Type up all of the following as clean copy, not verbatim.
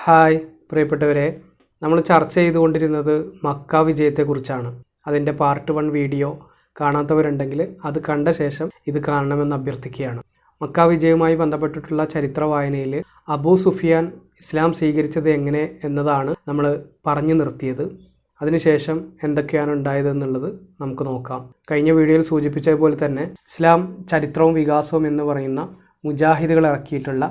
Hi പ്രിയപ്പെട്ടവരെ, നമ്മൾ ചർച്ച ചെയ്തുകൊണ്ടിരുന്നത് മക്ക വിജയത്തെക്കുറിച്ചാണ്. അതിൻ്റെ പാർട്ട് 1 വീഡിയോ കാണാത്തവരുണ്ടെങ്കിൽ അത് കണ്ട ശേഷം ഇത് കാണണമെന്ന് അഭ്യർത്ഥിക്കുകയാണ്. മക്ക വിജയവുമായി ബന്ധപ്പെട്ടിട്ടുള്ള ചരിത്ര വായനയിൽ അബൂ സുഫിയാൻ ഇസ്ലാം സ്വീകരിച്ചത് എങ്ങനെ എന്നതാണ് നമ്മൾ പറഞ്ഞു നിർത്തിയത്. അതിനുശേഷം എന്തൊക്കെയാണ് ഉണ്ടായതെന്നുള്ളത് നമുക്ക് നോക്കാം. കഴിഞ്ഞ വീഡിയോയിൽ സൂചിപ്പിച്ചതുപോലെ തന്നെ ഇസ്ലാം ചരിത്രവും വികാസവും എന്ന് പറയുന്ന മുജാഹിദുകൾ ഇറക്കിയിട്ടുള്ള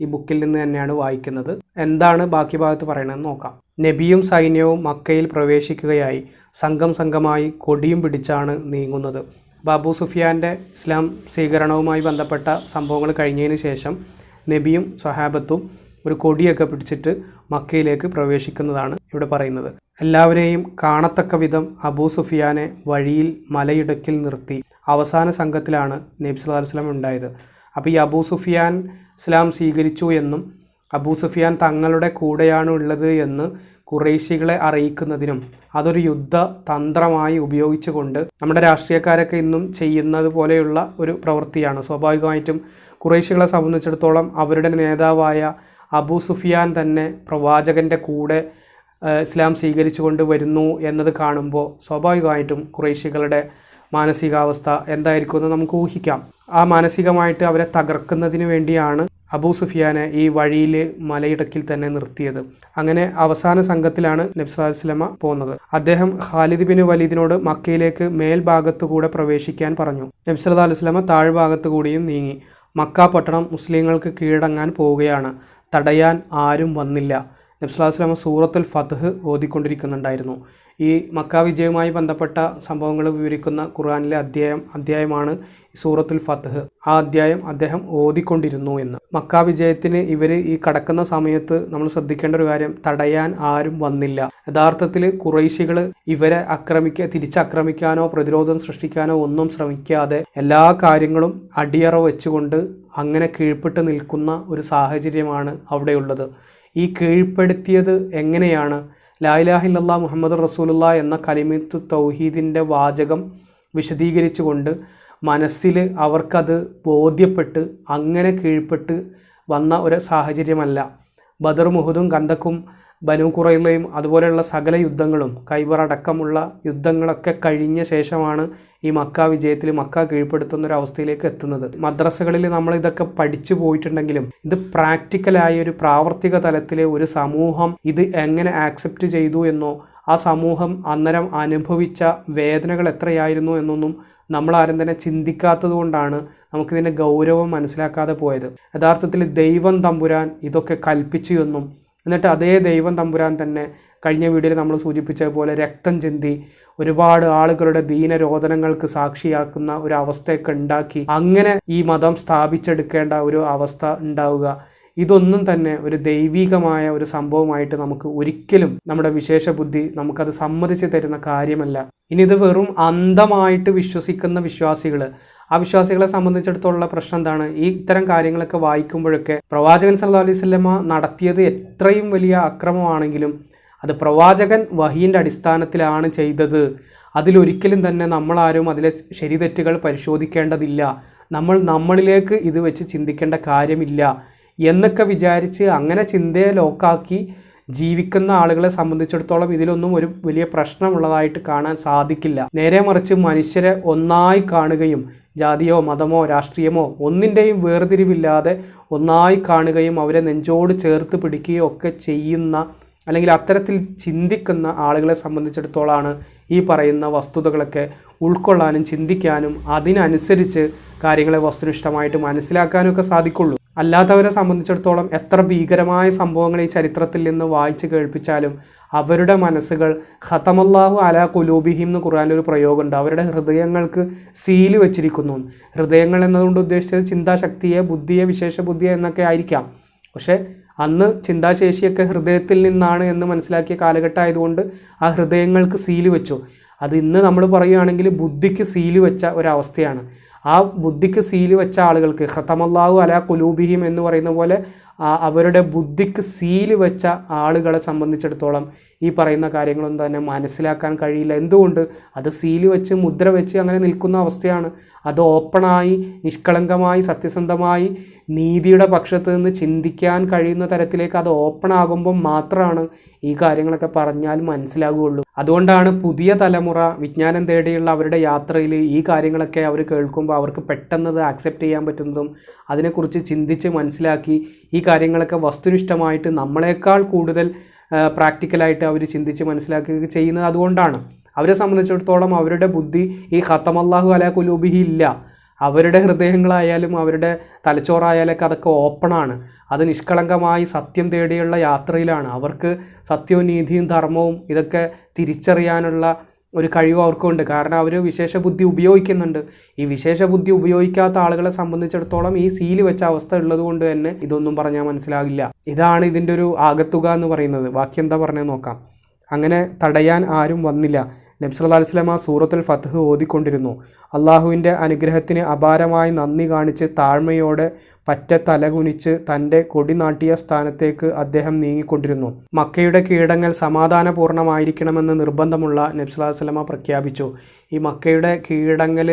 ഈ ബുക്കിൽ നിന്ന് തന്നെയാണ് വായിക്കുന്നത്. എന്താണ് ബാക്കി ഭാഗത്ത് പറയണമെന്ന് നോക്കാം. നബിയും സൈന്യവും മക്കയിൽ പ്രവേശിക്കുകയായി സംഘമായി കൊടിയും പിടിച്ചാണ് നീങ്ങുന്നത്. അബൂ സുഫിയാൻ്റെ ഇസ്ലാം സ്വീകരണവുമായി ബന്ധപ്പെട്ട സംഭവങ്ങൾ കഴിഞ്ഞതിന് ശേഷം നബിയും സ്വഹാബത്തും ഒരു കൊടിയൊക്കെ പിടിച്ചിട്ട് മക്കയിലേക്ക് പ്രവേശിക്കുന്നതാണ് ഇവിടെ പറയുന്നത്. എല്ലാവരെയും കാണത്തക്ക വിധം അബൂ സുഫിയാനെ വഴിയിൽ മലയിടുക്കിൽ നിർത്തി അവസാന സംഘത്തിലാണ് നബി സല്ലല്ലാഹു അലൈഹി വസല്ലം ഉണ്ടായത്. അപ്പോൾ ഈ അബൂ സുഫിയാൻ ഇസ്ലാം സ്വീകരിച്ചു എന്നും അബൂ സുഫിയാൻ തങ്ങളുടെ കൂടെയാണ് ഉള്ളത് എന്ന് ഖുറൈശികളെ അറിയിക്കുന്നതിനും അതൊരു യുദ്ധ തന്ത്രമായി ഉപയോഗിച്ചുകൊണ്ട് നമ്മുടെ രാഷ്ട്രീയക്കാരൊക്കെ ഇന്നും ചെയ്യുന്നത് പോലെയുള്ള ഒരു പ്രവൃത്തിയാണ്. സ്വാഭാവികമായിട്ടും ഖുറൈശികളെ സംബന്ധിച്ചിടത്തോളം അവരുടെ നേതാവായ അബൂ സുഫിയാൻ തന്നെ പ്രവാചകൻ്റെ കൂടെ ഇസ്ലാം സ്വീകരിച്ചുകൊണ്ട് വരുന്നു എന്നത് കാണുമ്പോൾ സ്വാഭാവികമായിട്ടും ഖുറൈശികളുടെ മാനസികാവസ്ഥ എന്തായിരിക്കുമെന്ന് നമുക്ക് ഊഹിക്കാം. ആ മാനസികമായിട്ട് അവരെ തകർക്കുന്നതിന് വേണ്ടിയാണ് അബൂ സുഫിയാനെ ഈ വഴിയിൽ മലയിടക്കിൽ തന്നെ നിർത്തിയത്. അങ്ങനെ അവസാന സംഘത്തിലാണ് നബി സല്ലല്ലാഹു അലൈഹി വസല്ലം പോകുന്നത്. അദ്ദേഹം ഖാലിദ് ബിൻ വലീദിനോട് മക്കയിലേക്ക് മേൽഭാഗത്തു കൂടെ പ്രവേശിക്കാൻ പറഞ്ഞു. നബി സല്ലല്ലാഹു അലൈഹി വസല്ലം താഴ്ഭാഗത്തു കൂടിയും നീങ്ങി. മക്ക പട്ടണം മുസ്ലിങ്ങൾക്ക് കീഴടങ്ങാൻ പോവുകയാണ്. തടയാൻ ആരും വന്നില്ല. നബി സല്ലല്ലാഹു അലൈഹി വസല്ലം സൂറത്തുൽ ഫത്ഹ് ഓതിക്കൊണ്ടിരിക്കുന്നുണ്ടായിരുന്നു. ഈ മക്ക വിജയവുമായി ബന്ധപ്പെട്ട സംഭവങ്ങൾ വിവരിക്കുന്ന ഖുർആനിലെ അധ്യായമാണ് സൂറത്തുൽ ഫത്ഹ്. ആ അധ്യായം അദ്ദേഹം ഓതിക്കൊണ്ടിരുന്നു എന്ന്. മക്ക വിജയത്തിന് ഇവർ ഈ കടക്കുന്ന സമയത്ത് നമ്മൾ ശ്രദ്ധിക്കേണ്ട ഒരു കാര്യം, തടയാൻ ആരും വന്നില്ല. യഥാർത്ഥത്തിൽ ഖുറൈശികൾ ഇവരെ തിരിച്ചാക്രമിക്കാനോ പ്രതിരോധം സൃഷ്ടിക്കാനോ ഒന്നും ശ്രമിക്കാതെ എല്ലാ കാര്യങ്ങളും അടിയറ വെച്ചുകൊണ്ട് അങ്ങനെ കീഴ്പ്പെട്ട് നിൽക്കുന്ന ഒരു സാഹചര്യമാണ് അവിടെയുള്ളത്. ഈ കീഴ്പ്പെടുത്തിയത് എങ്ങനെയാണ്? ലാ ഇലാഹ ഇല്ലല്ലാഹ് മുഹമ്മദ് റസൂലുള്ളാഹ് എന്ന കലിമത്തു തൗഹീദിൻ്റെ വാചകം വിശദീകരിച്ചുകൊണ്ട് മനസ്സിൽ അവർക്കത് ബോധ്യപ്പെട്ട് അങ്ങനെ കീഴ്പ്പെട്ട് വന്ന ഒരു സാഹചര്യമല്ല. ബദറും ഉഹുദും ഖന്തക്കും ബനൂ ഖുറൈളയും അതുപോലെയുള്ള സകല യുദ്ധങ്ങളും ഖൈബർ അടക്കമുള്ള യുദ്ധങ്ങളൊക്കെ കഴിഞ്ഞ ശേഷമാണ് ഈ മക്ക വിജയത്തിൽ മക്ക കീഴ്പ്പെടുത്തുന്ന ഒരു അവസ്ഥയിലേക്ക് എത്തുന്നത്. മദ്രസകളിൽ നമ്മൾ ഇതൊക്കെ പഠിച്ചു പോയിട്ടുണ്ടെങ്കിലും ഇത് പ്രാക്ടിക്കലായ ഒരു പ്രാവർത്തിക തലത്തിൽ ഒരു സമൂഹം ഇത് എങ്ങനെ ആക്സെപ്റ്റ് ചെയ്തു എന്നോ ആ സമൂഹം അന്നേരം അനുഭവിച്ച വേദനകൾ എത്രയായിരുന്നു എന്നൊന്നും നമ്മളാരും തന്നെ ചിന്തിക്കാത്തത് കൊണ്ടാണ് നമുക്കിതിൻ്റെ ഗൗരവം മനസ്സിലാക്കാതെ പോയത്. യഥാർത്ഥത്തിൽ ദൈവം തമ്പുരാൻ ഇതൊക്കെ കൽപ്പിച്ചു എന്നും എന്നിട്ട് അതേ ദൈവം തമ്പുരാൻ തന്നെ കഴിഞ്ഞ വീഡിയോയിൽ നമ്മൾ സൂചിപ്പിച്ചതുപോലെ രക്തം ചിന്തി ഒരുപാട് ആളുകളുടെ ദീനരോധനങ്ങൾക്ക് സാക്ഷിയാക്കുന്ന ഒരു അവസ്ഥയൊക്കെ ഉണ്ടാക്കി അങ്ങനെ ഈ മതം സ്ഥാപിച്ചെടുക്കേണ്ട ഒരു അവസ്ഥ ഉണ്ടാവുക, ഇതൊന്നും തന്നെ ഒരു ദൈവികമായ ഒരു സംഭവമായിട്ട് നമുക്ക് ഒരിക്കലും നമ്മുടെ വിശേഷ ബുദ്ധി നമുക്കത് സമ്മതിച്ച് തരുന്ന കാര്യമല്ല. ഇനി ഇത് വെറും അന്ധമായിട്ട് വിശ്വസിക്കുന്ന വിശ്വാസികൾ, ആ വിശ്വാസികളെ സംബന്ധിച്ചിടത്തോളം പ്രശ്നം എന്താണ്? ഈ ഇത്തരം കാര്യങ്ങളൊക്കെ വായിക്കുമ്പോഴൊക്കെ പ്രവാചകൻ സല്ലല്ലാഹു അലൈഹി വസല്ലം നടത്തിയത് എത്രയും വലിയ അക്രമമാണെങ്കിലും അത് പ്രവാചകൻ വഹീൻ്റെ അടിസ്ഥാനത്തിലാണ് ചെയ്തത്. അതിലൊരിക്കലും തന്നെ നമ്മളാരും അതിലെ ശരിതെറ്റുകൾ പരിശോധിക്കേണ്ടതില്ല, നമ്മളിലേക്ക് ഇത് വെച്ച് ചിന്തിക്കേണ്ട കാര്യമില്ല എന്നൊക്കെ വിചാരിച്ച് അങ്ങനെ ചിന്തയെ ലോക്കാക്കി ജീവിക്കുന്ന ആളുകളെ സംബന്ധിച്ചിടത്തോളം ഇതിലൊന്നും ഒരു വലിയ പ്രശ്നമുള്ളതായിട്ട് കാണാൻ സാധിക്കില്ല. നേരെ മറിച്ച് മനുഷ്യരെ ഒന്നായി കാണുകയും ജാതിയോ മതമോ രാഷ്ട്രീയമോ ഒന്നിൻ്റെയും വേർതിരിവില്ലാതെ ഒന്നായി കാണുകയും അവരെ നെഞ്ചോട് ചേർത്ത് പിടിക്കുകയോ ഒക്കെ ചെയ്യുന്ന അല്ലെങ്കിൽ അത്തരത്തിൽ ചിന്തിക്കുന്ന ആളുകളെ സംബന്ധിച്ചിടത്തോളമാണ് ഈ പറയുന്ന വസ്തുതകളൊക്കെ ഉൾക്കൊള്ളാനും ചിന്തിക്കാനും അതിനനുസരിച്ച് കാര്യങ്ങളെ വസ്തുനിഷ്ഠമായിട്ട് മനസ്സിലാക്കാനും ഒക്കെ സാധിക്കുള്ളൂ. അല്ലാത്തവരെ സംബന്ധിച്ചിടത്തോളം എത്ര ഭീകരമായ സംഭവങ്ങൾ ഈ ചരിത്രത്തിൽ നിന്ന് വായിച്ച് കേൾപ്പിച്ചാലും അവരുടെ മനസ്സുകൾ ഖതമല്ലാഹു അലാ ഖുലൂബിഹിം എന്ന് ഖുർആനിലൊരു പ്രയോഗമുണ്ട്. അവരുടെ ഹൃദയങ്ങൾക്ക് സീല് വെച്ചിരിക്കുന്നു. ഹൃദയങ്ങൾ എന്നതുകൊണ്ട് ഉദ്ദേശിച്ചത് ചിന്താശക്തിയെ, ബുദ്ധിയെ, വിശേഷ ബുദ്ധിയെ എന്നൊക്കെ ആയിരിക്കാം. പക്ഷേ അന്ന് ചിന്താശേഷിയൊക്കെ ഹൃദയത്തിൽ നിന്നാണ് എന്ന് മനസ്സിലാക്കിയ കാലഘട്ടമായതുകൊണ്ട് ആ ഹൃദയങ്ങൾക്ക് സീല് വെച്ചു. അത് ഇന്ന് നമ്മൾ പറയുകയാണെങ്കിൽ ബുദ്ധിക്ക് സീല് വെച്ച ഒരവസ്ഥയാണ്. ആ ബുദ്ധിക്ക് സീല് വെച്ച ആളുകൾക്ക് ഖതമല്ലാഹു അലാ ഖുലൂബിഹിം എന്ന് പറയുന്ന പോലെ അവരുടെ ബുദ്ധിക്ക് സീല് വെച്ച ആളുകളെ സംബന്ധിച്ചിടത്തോളം ഈ പറയുന്ന കാര്യങ്ങളൊന്നും തന്നെ മനസ്സിലാക്കാൻ കഴിയില്ല. എന്തുകൊണ്ട്? അത് സീല് വെച്ച് മുദ്ര വെച്ച് അങ്ങനെ നിൽക്കുന്ന അവസ്ഥയാണ്. അത് ഓപ്പണായി നിഷ്കളങ്കമായി സത്യസന്ധമായി നീതിയുടെ പക്ഷത്ത് നിന്ന് ചിന്തിക്കാൻ കഴിയുന്ന തരത്തിലേക്ക് അത് ഓപ്പൺ ആകുമ്പോൾ മാത്രമാണ് ഈ കാര്യങ്ങളൊക്കെ പറഞ്ഞാൽ മനസ്സിലാകുകയുള്ളൂ. അതുകൊണ്ടാണ് പുതിയ തലമുറ വിജ്ഞാനം തേടിയുള്ള അവരുടെ യാത്രയിൽ ഈ കാര്യങ്ങളൊക്കെ അവർ കേൾക്കുമ്പോൾ അവർക്ക് പെട്ടെന്ന് ആക്സെപ്റ്റ് ചെയ്യാൻ പറ്റുന്നതും അതിനെക്കുറിച്ച് ചിന്തിച്ച് മനസ്സിലാക്കി ഈ കാര്യങ്ങളൊക്കെ വസ്തുനിഷ്ഠമായിട്ട് നമ്മളെക്കാൾ കൂടുതൽ പ്രാക്ടിക്കലായിട്ട് അവർ ചിന്തിച്ച് മനസ്സിലാക്കുകയൊക്കെ ചെയ്യുന്നത് അതുകൊണ്ടാണ്. അവരെ സംബന്ധിച്ചിടത്തോളം അവരുടെ ബുദ്ധി ഈ ഖതമല്ലാഹു അലാ ഖുലൂബിഹി ഇല്ല. അവരുടെ ഹൃദയങ്ങളായാലും അവരുടെ തലച്ചോറായാലൊക്കെ അതൊക്കെ ഓപ്പണാണ്. അത് നിഷ്കളങ്കമായി സത്യം തേടിയുള്ള യാത്രയിലാണ്. അവർക്ക് സത്യവും നീതിയും ധർമ്മവും ഇതൊക്കെ തിരിച്ചറിയാനുള്ള ഒരു കഴിവ് അവർക്കുണ്ട്. കാരണം അവർ വിശേഷ ബുദ്ധി ഉപയോഗിക്കുന്നുണ്ട്. ഈ വിശേഷ ബുദ്ധി ഉപയോഗിക്കാത്ത ആളുകളെ സംബന്ധിച്ചിടത്തോളം ഈ സീല് വെച്ച അവസ്ഥ ഉള്ളത് കൊണ്ട് തന്നെ ഇതൊന്നും പറഞ്ഞാൽ മനസ്സിലാകില്ല. ഇതാണ് ഇതിൻ്റെ ഒരു ആകത്തുക എന്ന് പറയുന്നത്. ബാക്കി എന്താ പറഞ്ഞത് നോക്കാം. അങ്ങനെ തടയാൻ ആരും വന്നില്ല. നബി സല്ലല്ലാഹു അലൈഹി വസല്ലം സൂറത്തുൽ ഫത്ഹ് ഓതിക്കൊണ്ടിരുന്നു. അള്ളാഹുവിൻ്റെ അനുഗ്രഹത്തിന് അപാരമായി നന്ദി കാണിച്ച് താഴ്മയോടെ പറ്റ തലകുനിച്ച് തൻ്റെ കൊടി നാട്ടിയ സ്ഥാനത്തേക്ക് അദ്ദേഹം നീങ്ങിക്കൊണ്ടിരുന്നു. മക്കയുടെ കീഴടങ്ങൽ സമാധാനപൂർണ്ണമായിരിക്കണമെന്ന് നിർബന്ധമുള്ള നബി സല്ലല്ലാഹു അലൈഹി വസല്ലം പ്രഖ്യാപിച്ചു. ഈ മക്കയുടെ കീഴടങ്ങൽ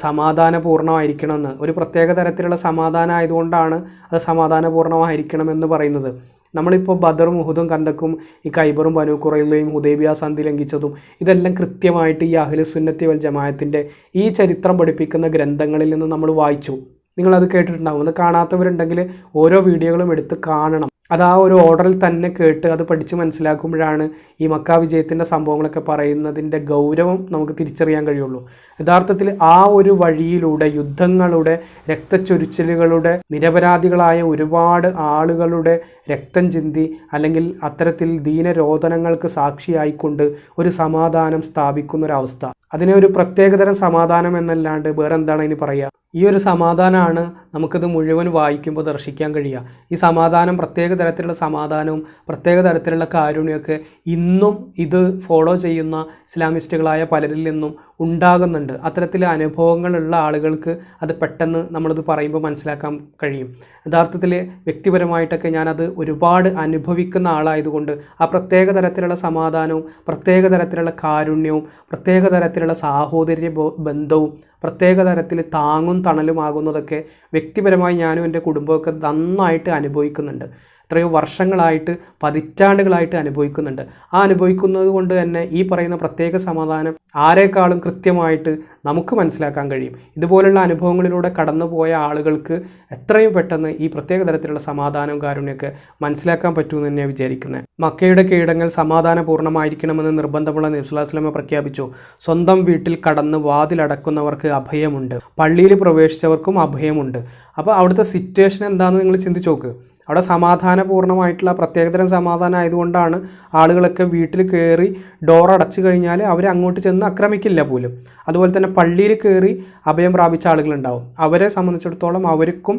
സമാധാനപൂർണ്ണമായിരിക്കണമെന്ന്, ഒരു പ്രത്യേക തരത്തിലുള്ള സമാധാനം ആയതുകൊണ്ടാണ് അത് സമാധാനപൂർണ്ണമായിരിക്കണമെന്ന് പറയുന്നത്. നമ്മളിപ്പോൾ ബദറും ഉഹുദും കന്തക്കും ഈ ഖൈബറും ബനൂ ഖുറൈളയും ഹുദൈബിയ സന്ധി ലംഘിച്ചതും ഇതെല്ലാം കൃത്യമായിട്ട് ഈ അഹ്ലു സുന്നത്തി വൽ ജമാഅത്തിൻ്റെ ഈ ചരിത്രം പഠിപ്പിക്കുന്ന ഗ്രന്ഥങ്ങളിൽ നിന്ന് നമ്മൾ വായിച്ചു. നിങ്ങളത് കേട്ടിട്ടുണ്ടാകും. അത് കാണാത്തവരുണ്ടെങ്കിൽ ഓരോ വീഡിയോകളും എടുത്ത് കാണണം. അത് ആ ഒരു ഓർഡറിൽ തന്നെ കേട്ട് അത് പഠിച്ച് മനസ്സിലാക്കുമ്പോഴാണ് ഈ മക്ക വിജയത്തിൻ്റെ സംഭവങ്ങളൊക്കെ പറയുന്നതിൻ്റെ ഗൗരവം നമുക്ക് തിരിച്ചറിയാൻ കഴിയുള്ളൂ. യഥാർത്ഥത്തിൽ ആ ഒരു വഴിയിലൂടെ യുദ്ധങ്ങളുടെ രക്തച്ചൊരിച്ചിലുകളുടെ നിരപരാധികളായ ഒരുപാട് ആളുകളുടെ രക്തം ചിന്തി അല്ലെങ്കിൽ അത്തരത്തിൽ ദീനരോധനങ്ങൾക്ക് സാക്ഷിയായിക്കൊണ്ട് ഒരു സമാധാനം സ്ഥാപിക്കുന്നൊരവസ്ഥ, അതിനെ ഒരു പ്രത്യേകതരം സമാധാനം എന്നല്ലാണ്ട് വേറെ എന്താണ് അതിന് പറയുക? ഈ ഒരു സമാധാനമാണ് നമുക്കിത് മുഴുവൻ വായിക്കുമ്പോൾ ദർശിക്കാൻ കഴിയുക. ഈ സമാധാനം, പ്രത്യേക തരത്തിലുള്ള സമാധാനവും പ്രത്യേക തരത്തിലുള്ള കാരുണ്യമൊക്കെ ഇന്നും ഇത് ഫോളോ ചെയ്യുന്ന ഇസ്ലാമിസ്റ്റുകളായ പലരിൽ നിന്നും ഉണ്ടാകുന്നുണ്ട്. അത്തരത്തിലെ അനുഭവങ്ങളുള്ള ആളുകൾക്ക് അത് പെട്ടെന്ന് നമ്മളിത് പറയുമ്പോൾ മനസ്സിലാക്കാൻ കഴിയും. യഥാർത്ഥത്തിൽ വ്യക്തിപരമായിട്ടൊക്കെ ഞാനത് ഒരുപാട് അനുഭവിക്കുന്ന ആളായതുകൊണ്ട് ആ പ്രത്യേക തരത്തിലുള്ള സമാധാനവും പ്രത്യേക തരത്തിലുള്ള കാരുണ്യവും പ്രത്യേക തരത്തിലുള്ള സാഹോദര്യ ബന്ധവും പ്രത്യേക തരത്തിൽ താങ്ങും തണലുമാകുന്നതൊക്കെ വ്യക്തിപരമായി ഞാനും എൻ്റെ കുടുംബമൊക്കെ നന്നായിട്ട് അനുഭവിക്കുന്നുണ്ട്. എത്രയോ വർഷങ്ങളായിട്ട് പതിറ്റാണ്ടുകളായിട്ട് അനുഭവിക്കുന്നുണ്ട്. ആ അനുഭവിക്കുന്നത് കൊണ്ട് തന്നെ ഈ പറയുന്ന പ്രത്യേക സമാധാനം ആരെക്കാളും കൃത്യമായിട്ട് നമുക്ക് മനസ്സിലാക്കാൻ കഴിയും. ഇതുപോലുള്ള അനുഭവങ്ങളിലൂടെ കടന്നുപോയ ആളുകൾക്ക് എത്രയും പെട്ടെന്ന് ഈ പ്രത്യേക തരത്തിലുള്ള സമാധാനവും കാരുണ്യമൊക്കെ മനസ്സിലാക്കാൻ പറ്റുമെന്ന് തന്നെയാണ് വിചാരിക്കുന്നത്. മക്കയുടെ കീഴടങ്ങൽ സമാധാനപൂർണ്ണമായിരിക്കണമെന്ന് നിർബന്ധമുള്ള നബി സല്ലല്ലാഹു അലൈഹി വസല്ലം പ്രഖ്യാപിച്ചു. സ്വന്തം വീട്ടിൽ കടന്ന് വാതിലടക്കുന്നവർക്ക് അഭയമുണ്ട്, പള്ളിയിൽ പ്രവേശിച്ചവർക്കും അഭയമുണ്ട്. അപ്പോൾ അവിടുത്തെ സിറ്റുവേഷൻ എന്താണെന്ന് നിങ്ങൾ ചിന്തിച്ച് നോക്ക്. അവിടെ സമാധാനപൂർണ്ണമായിട്ടുള്ള പ്രത്യേകതരം സമാധാനം ആയതുകൊണ്ടാണ് ആളുകളൊക്കെ വീട്ടിൽ കയറി ഡോർ അടച്ചു കഴിഞ്ഞാൽ അവർ അങ്ങോട്ട് ചെന്ന് ആക്രമിക്കില്ല പോലും. അതുപോലെ തന്നെ പള്ളിയിൽ കയറി അഭയം പ്രാപിച്ച ആളുകളുണ്ടാവും. അവരെ സംബന്ധിച്ചിടത്തോളം അവർക്കും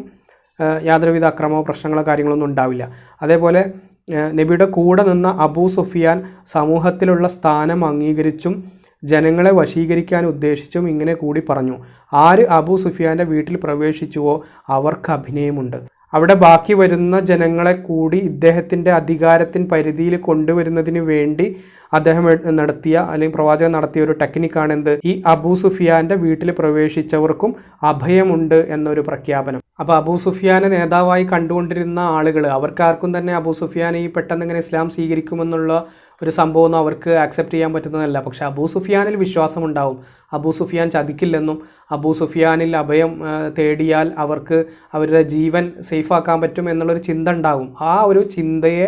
യാതൊരുവിധ അക്രമമോ പ്രശ്നങ്ങളോ കാര്യങ്ങളൊന്നും ഉണ്ടാവില്ല. അതേപോലെ നബിയുടെ കൂടെ നിന്ന അബൂ സുഫിയാൻ സമൂഹത്തിലുള്ള സ്ഥാനം അംഗീകരിച്ചും ജനങ്ങളെ വശീകരിക്കാൻ ഉദ്ദേശിച്ചും ഇങ്ങനെ കൂടി പറഞ്ഞു: ആര് അബൂ സുഫിയാൻ്റെ വീട്ടിൽ പ്രവേശിച്ചുവോ അവർക്ക് അഭിനയമുണ്ട്. അവിടെ ബാക്കി വരുന്ന ജനങ്ങളെ കൂടി ഇദ്ദേഹത്തിൻ്റെ അധികാരത്തിൻ പരിധിയിൽ കൊണ്ടുവരുന്നതിന് വേണ്ടി അദ്ദേഹം നടത്തിയ അല്ലെങ്കിൽ പ്രവാചകൻ നടത്തിയ ഒരു ടെക്നിക്കാണ് എന്ത്? ഈ അബൂ സുഫിയാൻ്റെ വീട്ടിൽ പ്രവേശിച്ചവർക്കും അഭയമുണ്ട് എന്നൊരു പ്രഖ്യാപനം. അപ്പോൾ അബൂ സുഫിയാനെ നേതാവായി കണ്ടുകൊണ്ടിരുന്ന ആളുകൾ, അവർക്കാർക്കും തന്നെ അബൂ സുഫിയാൻ ഈ പെട്ടെന്ന് ഇങ്ങനെ ഇസ്ലാം സ്വീകരിക്കുമെന്നുള്ള ഒരു സംഭവമൊന്നും അവർക്ക് ആക്സെപ്റ്റ് ചെയ്യാൻ പറ്റുന്നതല്ല. പക്ഷേ അബൂ സുഫിയാനിൽ വിശ്വാസമുണ്ടാവും. അബൂ സുഫിയാൻ ചതിക്കില്ലെന്നും അബൂ സുഫിയാനിൽ അഭയം തേടിയാൽ അവർക്ക് അവരുടെ ജീവൻ സേഫാക്കാൻ പറ്റും എന്നുള്ളൊരു ചിന്ത ഉണ്ടാകും. ആ ഒരു ചിന്തയെ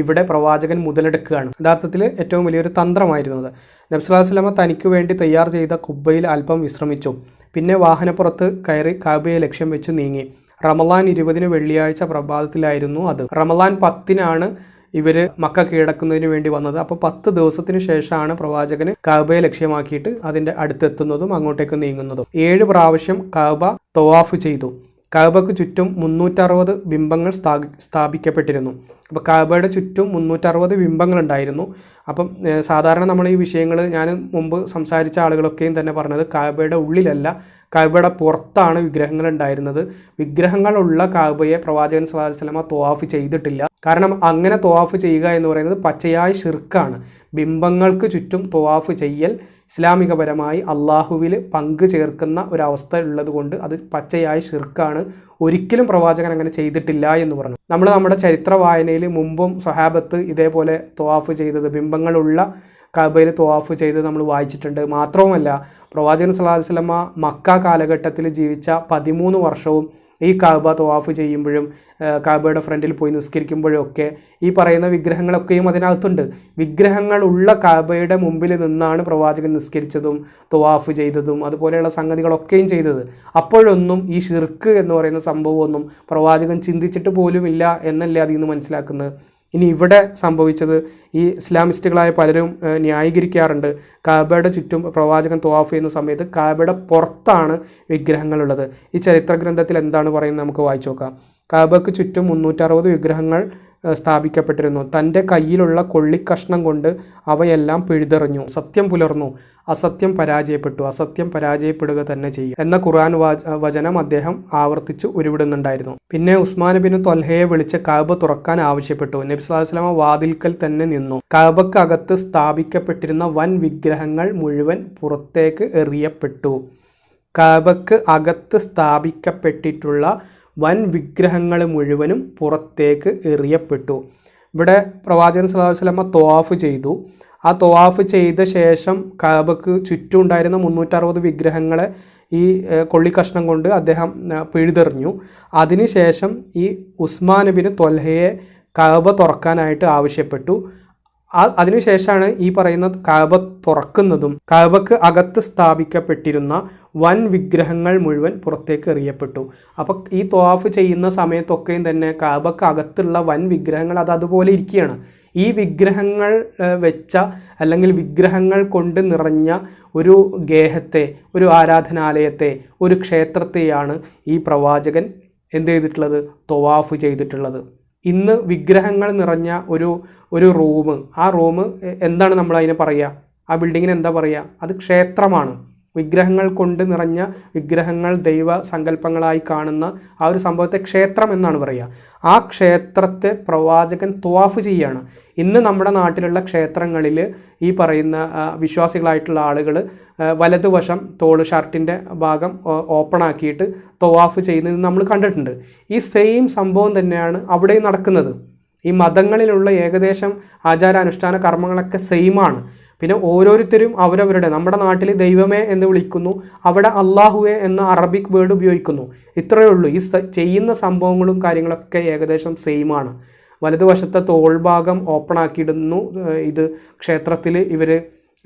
ഇവിടെ പ്രവാചകൻ മുതലെടുക്കുകയാണ്. യഥാർത്ഥത്തിൽ ഏറ്റവും വലിയൊരു തന്ത്രമായിരുന്നത്. നബി സല്ലല്ലാഹു അലൈഹി വസല്ലം തനിക്ക് വേണ്ടി തയ്യാർ ചെയ്ത കുബ്ബയിൽ അല്പം വിശ്രമിച്ചു. പിന്നെ വാഹനപ്പുറത്ത് കയറി കഅബയെ ലക്ഷ്യം വെച്ച് നീങ്ങി. റമളാൻ 20 വെള്ളിയാഴ്ച പ്രഭാതത്തിലായിരുന്നു അത്. റമളാൻ 10 ഇവർ മക്ക കീഴടക്കുന്നതിന് വേണ്ടി വന്നത്. അപ്പോൾ 10 ദിവസത്തിന് ശേഷമാണ് പ്രവാചകന് കഅബയെ ലക്ഷ്യമാക്കിയിട്ട് അതിൻ്റെ അടുത്തെത്തുന്നതും അങ്ങോട്ടേക്ക് നീങ്ങുന്നതും. 7 പ്രാവശ്യം കഅബ തവാഫ് ചെയ്തു. കഅബക്ക് ചുറ്റും 360 ബിംബങ്ങൾ സ്ഥാപിക്കപ്പെട്ടിരുന്നു. അപ്പോൾ കഅബയുടെ ചുറ്റും 360 ബിംബങ്ങളുണ്ടായിരുന്നു. അപ്പം സാധാരണ നമ്മൾ ഈ വിഷയങ്ങൾ ഞാൻ മുമ്പ് സംസാരിച്ച ആളുകളൊക്കെയും തന്നെ പറഞ്ഞത് കഅബയുടെ ഉള്ളിലല്ല, കഅബയുടെ പുറത്താണ് വിഗ്രഹങ്ങൾ ഉണ്ടായിരുന്നത്. വിഗ്രഹങ്ങളുള്ള കഅബയെ പ്രവാചകൻ സ്വല്ലല്ലാഹു അലൈഹി വസല്ലമ ത്വവാഫ് ചെയ്തിട്ടില്ല. കാരണം അങ്ങനെ ത്വവാഫ് ചെയ്യുക എന്ന് പറയുന്നത് പച്ചയായ ശിർക്കാണ്. ബിംബങ്ങൾക്ക് ചുറ്റും ത്വവാഫ് ചെയ്യൽ ഇസ്ലാമികപരമായി അള്ളാഹുവിൽ പങ്കു ചേർക്കുന്ന ഒരവസ്ഥ ഉള്ളത് കൊണ്ട് അത് പച്ചയായ ശിർക്കാണ്. ഒരിക്കലും പ്രവാചകൻ അങ്ങനെ ചെയ്തിട്ടില്ല എന്ന് പറഞ്ഞു. നമ്മൾ നമ്മുടെ ചരിത്ര വായനയിൽ മുമ്പും സ്വഹാബത്ത് ഇതേപോലെ ത്വവാഫ് ചെയ്തത്, ബിംബങ്ങളുള്ള കഅബയിൽ ത്വവാഫ് ചെയ്ത് നമ്മൾ വായിച്ചിട്ടുണ്ട്. മാത്രവുമല്ല പ്രവാചകൻ സ്വല്ലല്ലാഹു അലൈഹി വസല്ലമ മക്ക കാലഘട്ടത്തിൽ ജീവിച്ച 13 വർഷവും ഈ കഅബ ത്വവാഫ് ചെയ്യുമ്പോഴും കഅബയുടെ ഫ്രണ്ടിൽ പോയി നിസ്കരിക്കുമ്പോഴും ഒക്കെ ഈ പറയുന്ന വിഗ്രഹങ്ങളൊക്കെയും അതിനകത്തുണ്ട്. വിഗ്രഹങ്ങളുള്ള കഅബയുടെ മുമ്പിൽ നിന്നാണ് പ്രവാചകൻ നിസ്കരിച്ചതും ത്വവാഫ് ചെയ്തതും അതുപോലെയുള്ള സംഗതികളൊക്കെയും ചെയ്തത്. അപ്പോഴൊന്നും ഈ ഷിർക്ക് എന്ന് പറയുന്ന സംഭവമൊന്നും പ്രവാചകൻ ചിന്തിച്ചിട്ട് പോലുമില്ല എന്നല്ലേ അതിൽ നിന്ന് മനസ്സിലാക്കുന്നത്. ഇനി ഇവിടെ സംഭവിച്ചത് ഈ ഇസ്ലാമിസ്റ്റുകളായ പലരും ന്യായീകരിക്കാറുണ്ട്, കഅബയുടെ ചുറ്റും പ്രവാചകൻ ത്വവാഫ് ചെയ്യുന്ന സമയത്ത് കഅബയുടെ പുറത്താണ് വിഗ്രഹങ്ങളുള്ളത്. ഈ ചരിത്ര ഗ്രന്ഥത്തിൽ എന്താണ് പറയുന്നത് നമുക്ക് വായിച്ചു നോക്കാം. കഅബക്ക് ചുറ്റും 360 വിഗ്രഹങ്ങൾ സ്ഥാപിക്കപ്പെട്ടിരുന്നു. തൻ്റെ കയ്യിലുള്ള കൊള്ളിക്കഷ്ണം കൊണ്ട് അവയെല്ലാം പിഴുതെറിഞ്ഞു. സത്യം പുലർന്നു, അസത്യം പരാജയപ്പെട്ടു, അസത്യം പരാജയപ്പെടുക തന്നെ ചെയ്യും എന്ന ഖുർആൻ വചനം അദ്ദേഹം ആവർത്തിച്ചു ഉരുവിടുന്നുണ്ടായിരുന്നു. പിന്നെ ഉസ്മാൻ ബിൻ ത്വൽഹയെ വിളിച്ച് കഅബ തുറക്കാൻ ആവശ്യപ്പെട്ടു. നബി സല്ലല്ലാഹു അലൈഹി വസല്ലമ വാതിൽക്കൽ തന്നെ നിന്നു. കഅബക്ക് അകത്ത് സ്ഥാപിക്കപ്പെട്ടിരുന്ന വൻ വിഗ്രഹങ്ങൾ മുഴുവൻ പുറത്തേക്ക് എറിയപ്പെട്ടു. കഅബക്ക് അകത്ത് സ്ഥാപിക്കപ്പെട്ടിട്ടുള്ള വൻ വിഗ്രഹങ്ങൾ മുഴുവനും പുറത്തേക്ക് എറിയപ്പെട്ടു. ഇവിടെ പ്രവാചകൻ സ്വല്ലല്ലാഹു അലൈഹി വസല്ലമ ത്വവാഫ് ചെയ്തു. ആ ത്വവാഫ് ചെയ്ത ശേഷം കഅബക്ക് ചുറ്റും ഉണ്ടായിരുന്ന 360 വിഗ്രഹങ്ങളെ ഈ കൊള്ളിക്കഷ്ണം കൊണ്ട് അദ്ദേഹം പിഴുതെറിഞ്ഞു. അതിനുശേഷം ഈ ഉസ്മാൻ ബിൻ ത്വൽഹയെ കഅബ തുറക്കാനായിട്ട് ആവശ്യപ്പെട്ടു. അതിനുശേഷമാണ് ഈ പറയുന്ന കഅബ തുറക്കുന്നതും കഅബക്ക് അകത്ത് സ്ഥാപിക്കപ്പെട്ടിരുന്ന വൻ വിഗ്രഹങ്ങൾ മുഴുവൻ പുറത്തേക്ക് എറിയപ്പെട്ടു. അപ്പോൾ ഈ ത്വവാഫ് ചെയ്യുന്ന സമയത്തൊക്കെയും തന്നെ കഅബക്ക് അകത്തുള്ള വൻ വിഗ്രഹങ്ങൾ അതുപോലെ ഇരിക്കുകയാണ്. ഈ വിഗ്രഹങ്ങൾ വെച്ച അല്ലെങ്കിൽ വിഗ്രഹങ്ങൾ കൊണ്ട് നിറഞ്ഞ ഒരു ഗേഹത്തെ, ഒരു ആരാധനാലയത്തെ, ഒരു ക്ഷേത്രത്തെയാണ് ഈ പ്രവാചകൻ എന്ത് ചെയ്തിട്ടുള്ളത്? ത്വവാഫ് ചെയ്തിട്ടുള്ളത്. ഇന്ന് വിഗ്രഹങ്ങൾ നിറഞ്ഞ ഒരു റൂം, ആ റൂം എന്താണ് നമ്മൾ അതിനെ പറയുക? ആ ബിൽഡിങ്ങിന് എന്താ പറയുക? അത് ക്ഷേത്രമാണ്. വിഗ്രഹങ്ങൾ കൊണ്ട് നിറഞ്ഞ, വിഗ്രഹങ്ങൾ ദൈവ സങ്കല്പങ്ങളായി കാണുന്ന ആ ഒരു സംഭവത്തെ ക്ഷേത്രം എന്നാണ് പറയുക. ആ ക്ഷേത്രത്തെ പ്രവാചകൻ ത്വവാഫ് ചെയ്യുകയാണ്. ഇന്ന് നമ്മുടെ നാട്ടിലുള്ള ക്ഷേത്രങ്ങളിൽ ഈ പറയുന്ന വിശ്വാസികളായിട്ടുള്ള ആളുകൾ വലതുവശം ഷർട്ടിൻ്റെ ഭാഗം ഓപ്പൺ ആക്കിയിട്ട് ത്വവാഫ് ചെയ്യുന്നത് നമ്മൾ കണ്ടിട്ടുണ്ട്. ഈ സെയിം സംഭവം തന്നെയാണ് അവിടെയും നടക്കുന്നത്. ഈ മതങ്ങളിലുള്ള ഏകദേശം ആചാരാനുഷ്ഠാന കർമ്മങ്ങളൊക്കെ സെയിമാണ്. പിന്നെ ഓരോരുത്തരും അവരവരുടെ, നമ്മുടെ നാട്ടിൽ ദൈവമേ എന്ന് വിളിക്കുന്നു, അവിടെ അള്ളാഹുവെ എന്ന അറബിക് വേർഡ് ഉപയോഗിക്കുന്നു. ഇത്രയേ ഉള്ളൂ. ഈ ചെയ്യുന്ന സംഭവങ്ങളും കാര്യങ്ങളൊക്കെ ഏകദേശം സെയിമാണ്. വലതുവശത്തെ തോൾഭാഗം ഓപ്പൺ ആക്കിയിടുന്നു. ഇത് ക്ഷേത്രത്തിൽ ഇവർ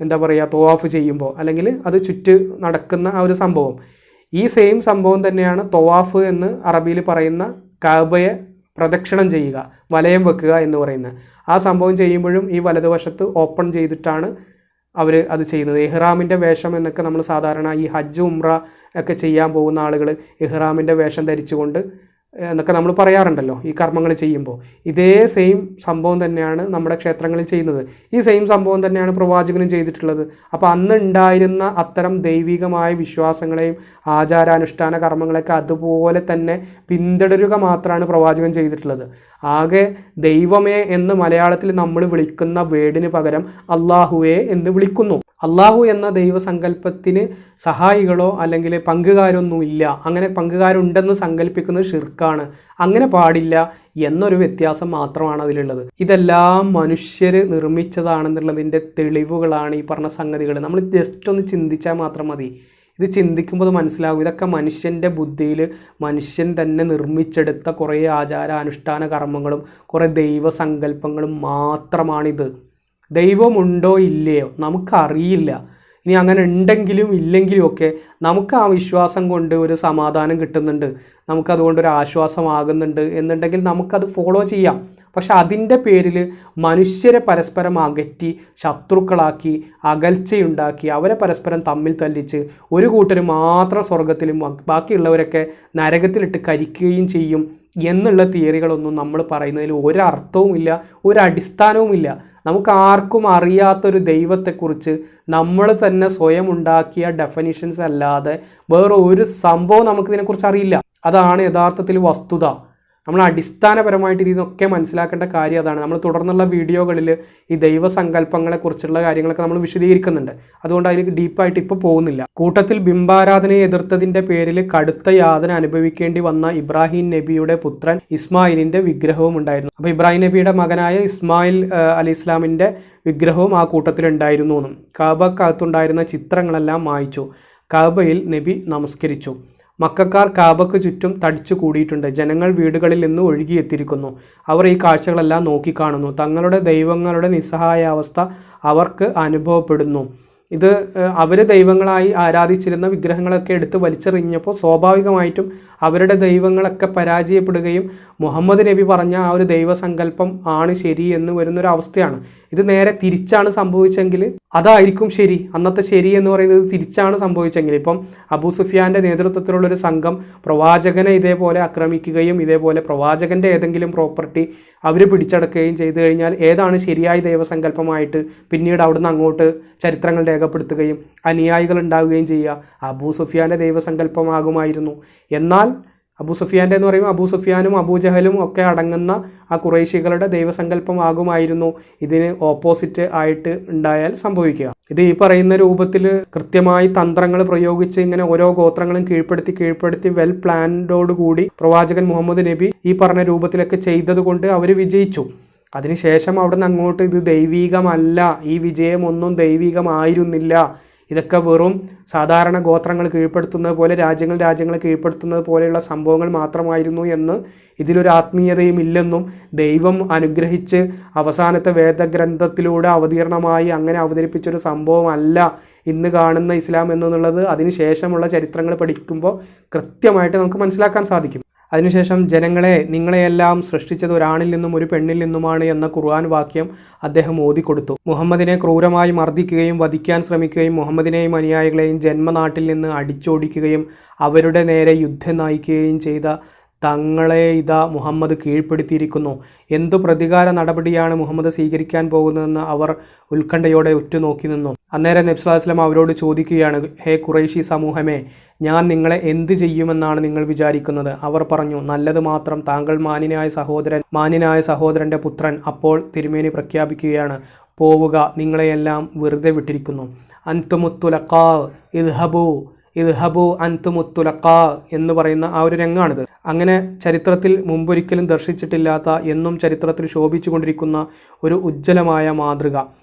എന്താ പറയുക, ത്വവാഫ് ചെയ്യുമ്പോൾ അല്ലെങ്കിൽ അത് ചുറ്റ് നടക്കുന്ന ആ ഒരു സംഭവം. ഈ സെയിം സംഭവം തന്നെയാണ് ത്വവാഫ് എന്ന് അറബിയിൽ പറയുന്ന കഅബയെ പ്രദക്ഷിണം ചെയ്യുക, വലയം വെക്കുക എന്ന് പറയുന്നത്. ആ സംഭവം ചെയ്യുമ്പോഴും ഈ വലതുവശത്ത് ഓപ്പൺ ചെയ്തിട്ടാണ് അവർ അത് ചെയ്യുന്നത്. ഇഹ്റാമിൻ്റെ വേഷം എന്നൊക്കെ നമ്മൾ സാധാരണ ഈ ഹജ്ജ് ഉംറ ഒക്കെ ചെയ്യാൻ പോകുന്ന ആളുകൾ ഇഹ്റാമിൻ്റെ വേഷം ധരിച്ചുകൊണ്ട് എന്നൊക്കെ നമ്മൾ പറയാറുണ്ടല്ലോ ഈ കർമ്മങ്ങൾ ചെയ്യുമ്പോൾ. ഇതേ സെയിം സംഭവം തന്നെയാണ് നമ്മുടെ ക്ഷേത്രങ്ങളിൽ ചെയ്യുന്നത്. ഈ സെയിം സംഭവം തന്നെയാണ് പ്രവാചകനും ചെയ്തിട്ടുള്ളത്. അപ്പോൾ അന്ന് ഉണ്ടായിരുന്ന അത്തരം ദൈവികമായ വിശ്വാസങ്ങളെയും ആചാരാനുഷ്ഠാന കർമ്മങ്ങളൊക്കെ അതുപോലെ തന്നെ പിന്തുടരുക മാത്രമാണ് പ്രവാചകൻ ചെയ്തിട്ടുള്ളത്. ആകെ ദൈവമേ എന്ന് മലയാളത്തിൽ നമ്മൾ വിളിക്കുന്ന വേർഡിന് പകരം അള്ളാഹുവേ എന്ന് വിളിക്കുന്നു. അള്ളാഹു എന്ന ദൈവസങ്കല്പത്തിന് സഹായികളോ അല്ലെങ്കിൽ പങ്കുകാരൊന്നും ഇല്ല. അങ്ങനെ പങ്കുകാരുണ്ടെന്ന് സങ്കല്പിക്കുന്നത് ഷിർക്കാണ്. അങ്ങനെ പാടില്ല എന്നൊരു വ്യത്യാസം മാത്രമാണ് അതിലുള്ളത്. ഇതെല്ലാം മനുഷ്യർ നിർമ്മിച്ചതാണെന്നുള്ളതിൻ്റെ തെളിവുകളാണ് ഈ പറഞ്ഞ സംഗതികൾ. നമ്മൾ ജസ്റ്റ് ഒന്ന് ചിന്തിച്ചാൽ മാത്രം മതി. ഇത് ചിന്തിക്കുമ്പോൾ മനസ്സിലാകും, ഇതൊക്കെ മനുഷ്യൻ്റെ ബുദ്ധിയിൽ മനുഷ്യൻ തന്നെ നിർമ്മിച്ചെടുത്ത കുറേ ആചാരാനുഷ്ഠാന കർമ്മങ്ങളും കുറേ ദൈവസങ്കല്പങ്ങളും മാത്രമാണിത്. ദൈവമുണ്ടോ ഇല്ലയോ നമുക്കറിയില്ല. ഇനി അങ്ങനെ ഉണ്ടെങ്കിലും ഇല്ലെങ്കിലും ഒക്കെ നമുക്ക് ആ വിശ്വാസം കൊണ്ട് ഒരു സമാധാനം കിട്ടുന്നുണ്ട്, നമുക്കതുകൊണ്ടൊരു ആശ്വാസമാകുന്നുണ്ട് എന്നുണ്ടെങ്കിൽ നമുക്കത് ഫോളോ ചെയ്യാം. പക്ഷെ അതിൻ്റെ പേരിൽ മനുഷ്യരെ പരസ്പരം അകറ്റി ശത്രുക്കളാക്കി അകൽച്ചയുണ്ടാക്കി അവരെ പരസ്പരം തമ്മിൽ തല്ലിച്ച് ഒരു കൂട്ടർ മാത്രം സ്വർഗത്തിലും ബാക്കിയുള്ളവരൊക്കെ നരകത്തിലിട്ട് കരിക്കുകയും ചെയ്യും എന്നുള്ള തിയറികളൊന്നും നമ്മൾ പറയുന്നതിൽ ഒരർത്ഥവുമില്ല, ഒരടിസ്ഥാനവുമില്ല. നമുക്ക് ആർക്കും അറിയാത്തൊരു ദൈവത്തെക്കുറിച്ച് നമ്മൾ തന്നെ സ്വയം ഉണ്ടാക്കിയ ഡെഫിനിഷൻസ് അല്ലാതെ വേറെ ഒരു സംഭവം നമുക്കിതിനെക്കുറിച്ച് അറിയില്ല. അതാണ് യഥാർത്ഥത്തിൽ വസ്തുത. നമ്മൾ അടിസ്ഥാനപരമായിട്ട് ഇതിനൊക്കെ മനസ്സിലാക്കേണ്ട കാര്യം അതാണ്. നമ്മൾ തുടർന്നുള്ള വീഡിയോകളിൽ ഈ ദൈവസങ്കല്പങ്ങളെക്കുറിച്ചുള്ള കാര്യങ്ങളൊക്കെ നമ്മൾ വിശദീകരിക്കുന്നുണ്ട്. അതുകൊണ്ട് അതിലേക്ക് ഡീപ്പായിട്ട് ഇപ്പോൾ പോകുന്നില്ല. കൂട്ടത്തിൽ ബിംബാരാധനയെ എതിർത്തതിൻ്റെ പേരിൽ കടുത്ത യാതന അനുഭവിക്കേണ്ടി വന്ന ഇബ്രാഹിം നബിയുടെ പുത്രൻ ഇസ്മായിലിൻ്റെ വിഗ്രഹവും ഉണ്ടായിരുന്നു. അപ്പോൾ ഇബ്രാഹിം നബിയുടെ മകനായ ഇസ്മായിൽ അലി ഇസ്ലാമിൻ്റെ വിഗ്രഹവും ആ കൂട്ടത്തിലുണ്ടായിരുന്നു എന്നും കാബക്കകത്തുണ്ടായിരുന്ന ചിത്രങ്ങളെല്ലാം മായ്ച്ചു. കാബയിൽ നബി നമസ്കരിച്ചു. മക്കക്കാർ കാബക്ക് ചുറ്റും തടിച്ചു കൂടിയിട്ടുണ്ട്. ജനങ്ങൾ വീടുകളിൽ നിന്ന് ഒഴുകിയെത്തിയിരിക്കുന്നു. അവർ ഈ കാഴ്ചകളെല്ലാം നോക്കിക്കാണുന്നു. തങ്ങളുടെ ദൈവങ്ങളുടെ നിസ്സഹായാവസ്ഥ അവർക്ക് അനുഭവപ്പെടുന്നു. ഇത് അവർ ദൈവങ്ങളായി ആരാധിച്ചിരുന്ന വിഗ്രഹങ്ങളൊക്കെ എടുത്ത് വലിച്ചെറിഞ്ഞപ്പോൾ സ്വാഭാവികമായിട്ടും അവരുടെ ദൈവങ്ങളൊക്കെ പരാജയപ്പെടുകയും മുഹമ്മദ് നബി പറഞ്ഞ ആ ഒരു ദൈവസങ്കല്പം ആണ് ശരി എന്ന് വരുന്നൊരവസ്ഥയാണ്. ഇത് നേരെ തിരിച്ചാണ് സംഭവിച്ചെങ്കിൽ അതായിരിക്കും ശരി. അന്നത്തെ ശരി എന്ന് പറയുന്നത് തിരിച്ചാണ് സംഭവിച്ചെങ്കിൽ ഇപ്പം അബൂ സുഫിയാൻ്റെ നേതൃത്വത്തിലുള്ളൊരു സംഘം പ്രവാചകനെ ഇതേപോലെ ആക്രമിക്കുകയും ഇതേപോലെ പ്രവാചകൻ്റെ ഏതെങ്കിലും പ്രോപ്പർട്ടി അവർ പിടിച്ചടക്കുകയും ചെയ്തു കഴിഞ്ഞാൽ ഏതാണ് ശരിയായ ദൈവസങ്കല്പമായിട്ട് പിന്നീട് അവിടുന്ന് അങ്ങോട്ട് ചരിത്രങ്ങൾ രേഖപ്പെടുത്തുകയും അനുയായികൾ ഉണ്ടാവുകയും ചെയ്യുക? അബൂ സുഫിയാൻ്റെ ദൈവസങ്കല്പമാകുമായിരുന്നു. എന്നാൽ അബൂ സുഫിയാൻ്റെ എന്ന് പറയുമ്പോൾ അബൂ സുഫിയാനും അബൂജഹലും ഒക്കെ അടങ്ങുന്ന ആ ഖുറൈശികളുടെ ദൈവസങ്കല്പമാകുമായിരുന്നു ഇതിന് ഓപ്പോസിറ്റ് ആയിട്ട് ഉണ്ടായാൽ സംഭവിക്കുക. ഇത് ഈ പറയുന്ന രൂപത്തിൽ കൃത്യമായി തന്ത്രങ്ങൾ പ്രയോഗിച്ച് ഇങ്ങനെ ഓരോ ഗോത്രങ്ങളും കീഴ്പ്പെടുത്തി വെൽ പ്ലാൻഡോടുകൂടി പ്രവാചകൻ മുഹമ്മദ് നബി ഈ പറഞ്ഞ രൂപത്തിലൊക്കെ ചെയ്തത് കൊണ്ട് അവർ വിജയിച്ചു. അതിനുശേഷം അവിടെ നിന്ന് അങ്ങോട്ട് ഇത് ദൈവീകമല്ല, ഈ വിജയമൊന്നും ദൈവീകമായിരുന്നില്ല, ഇതൊക്കെ വെറും സാധാരണ ഗോത്രങ്ങൾ കീഴ്പ്പെടുത്തുന്നത് പോലെ രാജ്യങ്ങൾ കീഴ്പ്പെടുത്തുന്നത് പോലെയുള്ള സംഭവങ്ങൾ മാത്രമായിരുന്നു എന്ന്, ഇതിലൊരു ആത്മീയതയും ഇല്ലെന്നും ദൈവം അനുഗ്രഹിച്ച് അവസാനത്തെ വേദഗ്രന്ഥത്തിലൂടെ അവതീർണമായി അങ്ങനെ അവതരിപ്പിച്ചൊരു സംഭവമല്ല ഇന്ന് കാണുന്ന ഇസ്ലാം എന്നുള്ളത് അതിനുശേഷമുള്ള ചരിത്രങ്ങൾ പഠിക്കുമ്പോൾ കൃത്യമായിട്ട് നമുക്ക് മനസ്സിലാക്കാൻ സാധിക്കും. അതിനുശേഷം ജനങ്ങളെ, നിങ്ങളെയെല്ലാം സൃഷ്ടിച്ചത് ഒരാണിൽ നിന്നും ഒരു പെണ്ണിൽ നിന്നുമാണ് എന്ന ഖുർആൻ വാക്യം അദ്ദേഹം ഓതിക്കൊടുത്തു. മുഹമ്മദിനെ ക്രൂരമായി മർദ്ദിക്കുകയും വധിക്കാൻ ശ്രമിക്കുകയും മുഹമ്മദിനെയും അനുയായികളെയും ജന്മനാട്ടിൽ നിന്ന് അടിച്ചോടിക്കുകയും അവരുടെ നേരെ യുദ്ധം നയിക്കുകയും ചെയ്ത തങ്ങളെ ഇതാ മുഹമ്മദ് കീഴ്പ്പെടുത്തിയിരിക്കുന്നു. എന്തു പ്രതികാര നടപടിയാണ് മുഹമ്മദ് സ്വീകരിക്കാൻ പോകുന്നതെന്ന് അവർ ഉത്കണ്ഠയോടെ ഉറ്റുനോക്കി നിന്നു. അന്നേരം നബി സ്വല്ലല്ലാഹു അലൈഹി വസല്ലം അവരോട് ചോദിക്കുകയാണ്, ഹേ ഖുറൈശി സമൂഹമേ, ഞാൻ നിങ്ങളെ എന്ത് ചെയ്യുമെന്നാണ് നിങ്ങൾ വിചാരിക്കുന്നത്? അവർ പറഞ്ഞു, നല്ലത് മാത്രം. താങ്കൾ മാന്യനായ സഹോദരൻ്റെ പുത്രൻ. അപ്പോൾ തിരുമേനി പ്രഖ്യാപിക്കുകയാണ്, പോവുക, നിങ്ങളെയെല്ലാം വെറുതെ വിട്ടിരിക്കുന്നു. അൻതുമുത്തുലഖാ ഇദ്ഹബു അൻതുമുത്തുലഖാ എന്ന് പറയുന്ന ആ ഒരു രംഗാണിത്. അങ്ങനെ ചരിത്രത്തിൽ മുമ്പൊരിക്കലും ദർശിച്ചിട്ടില്ലാത്ത, എന്നും ചരിത്രത്തിൽ ശോഭിച്ചുകൊണ്ടിരിക്കുന്ന ഒരു ഉജ്ജ്വലമായ മാതൃക.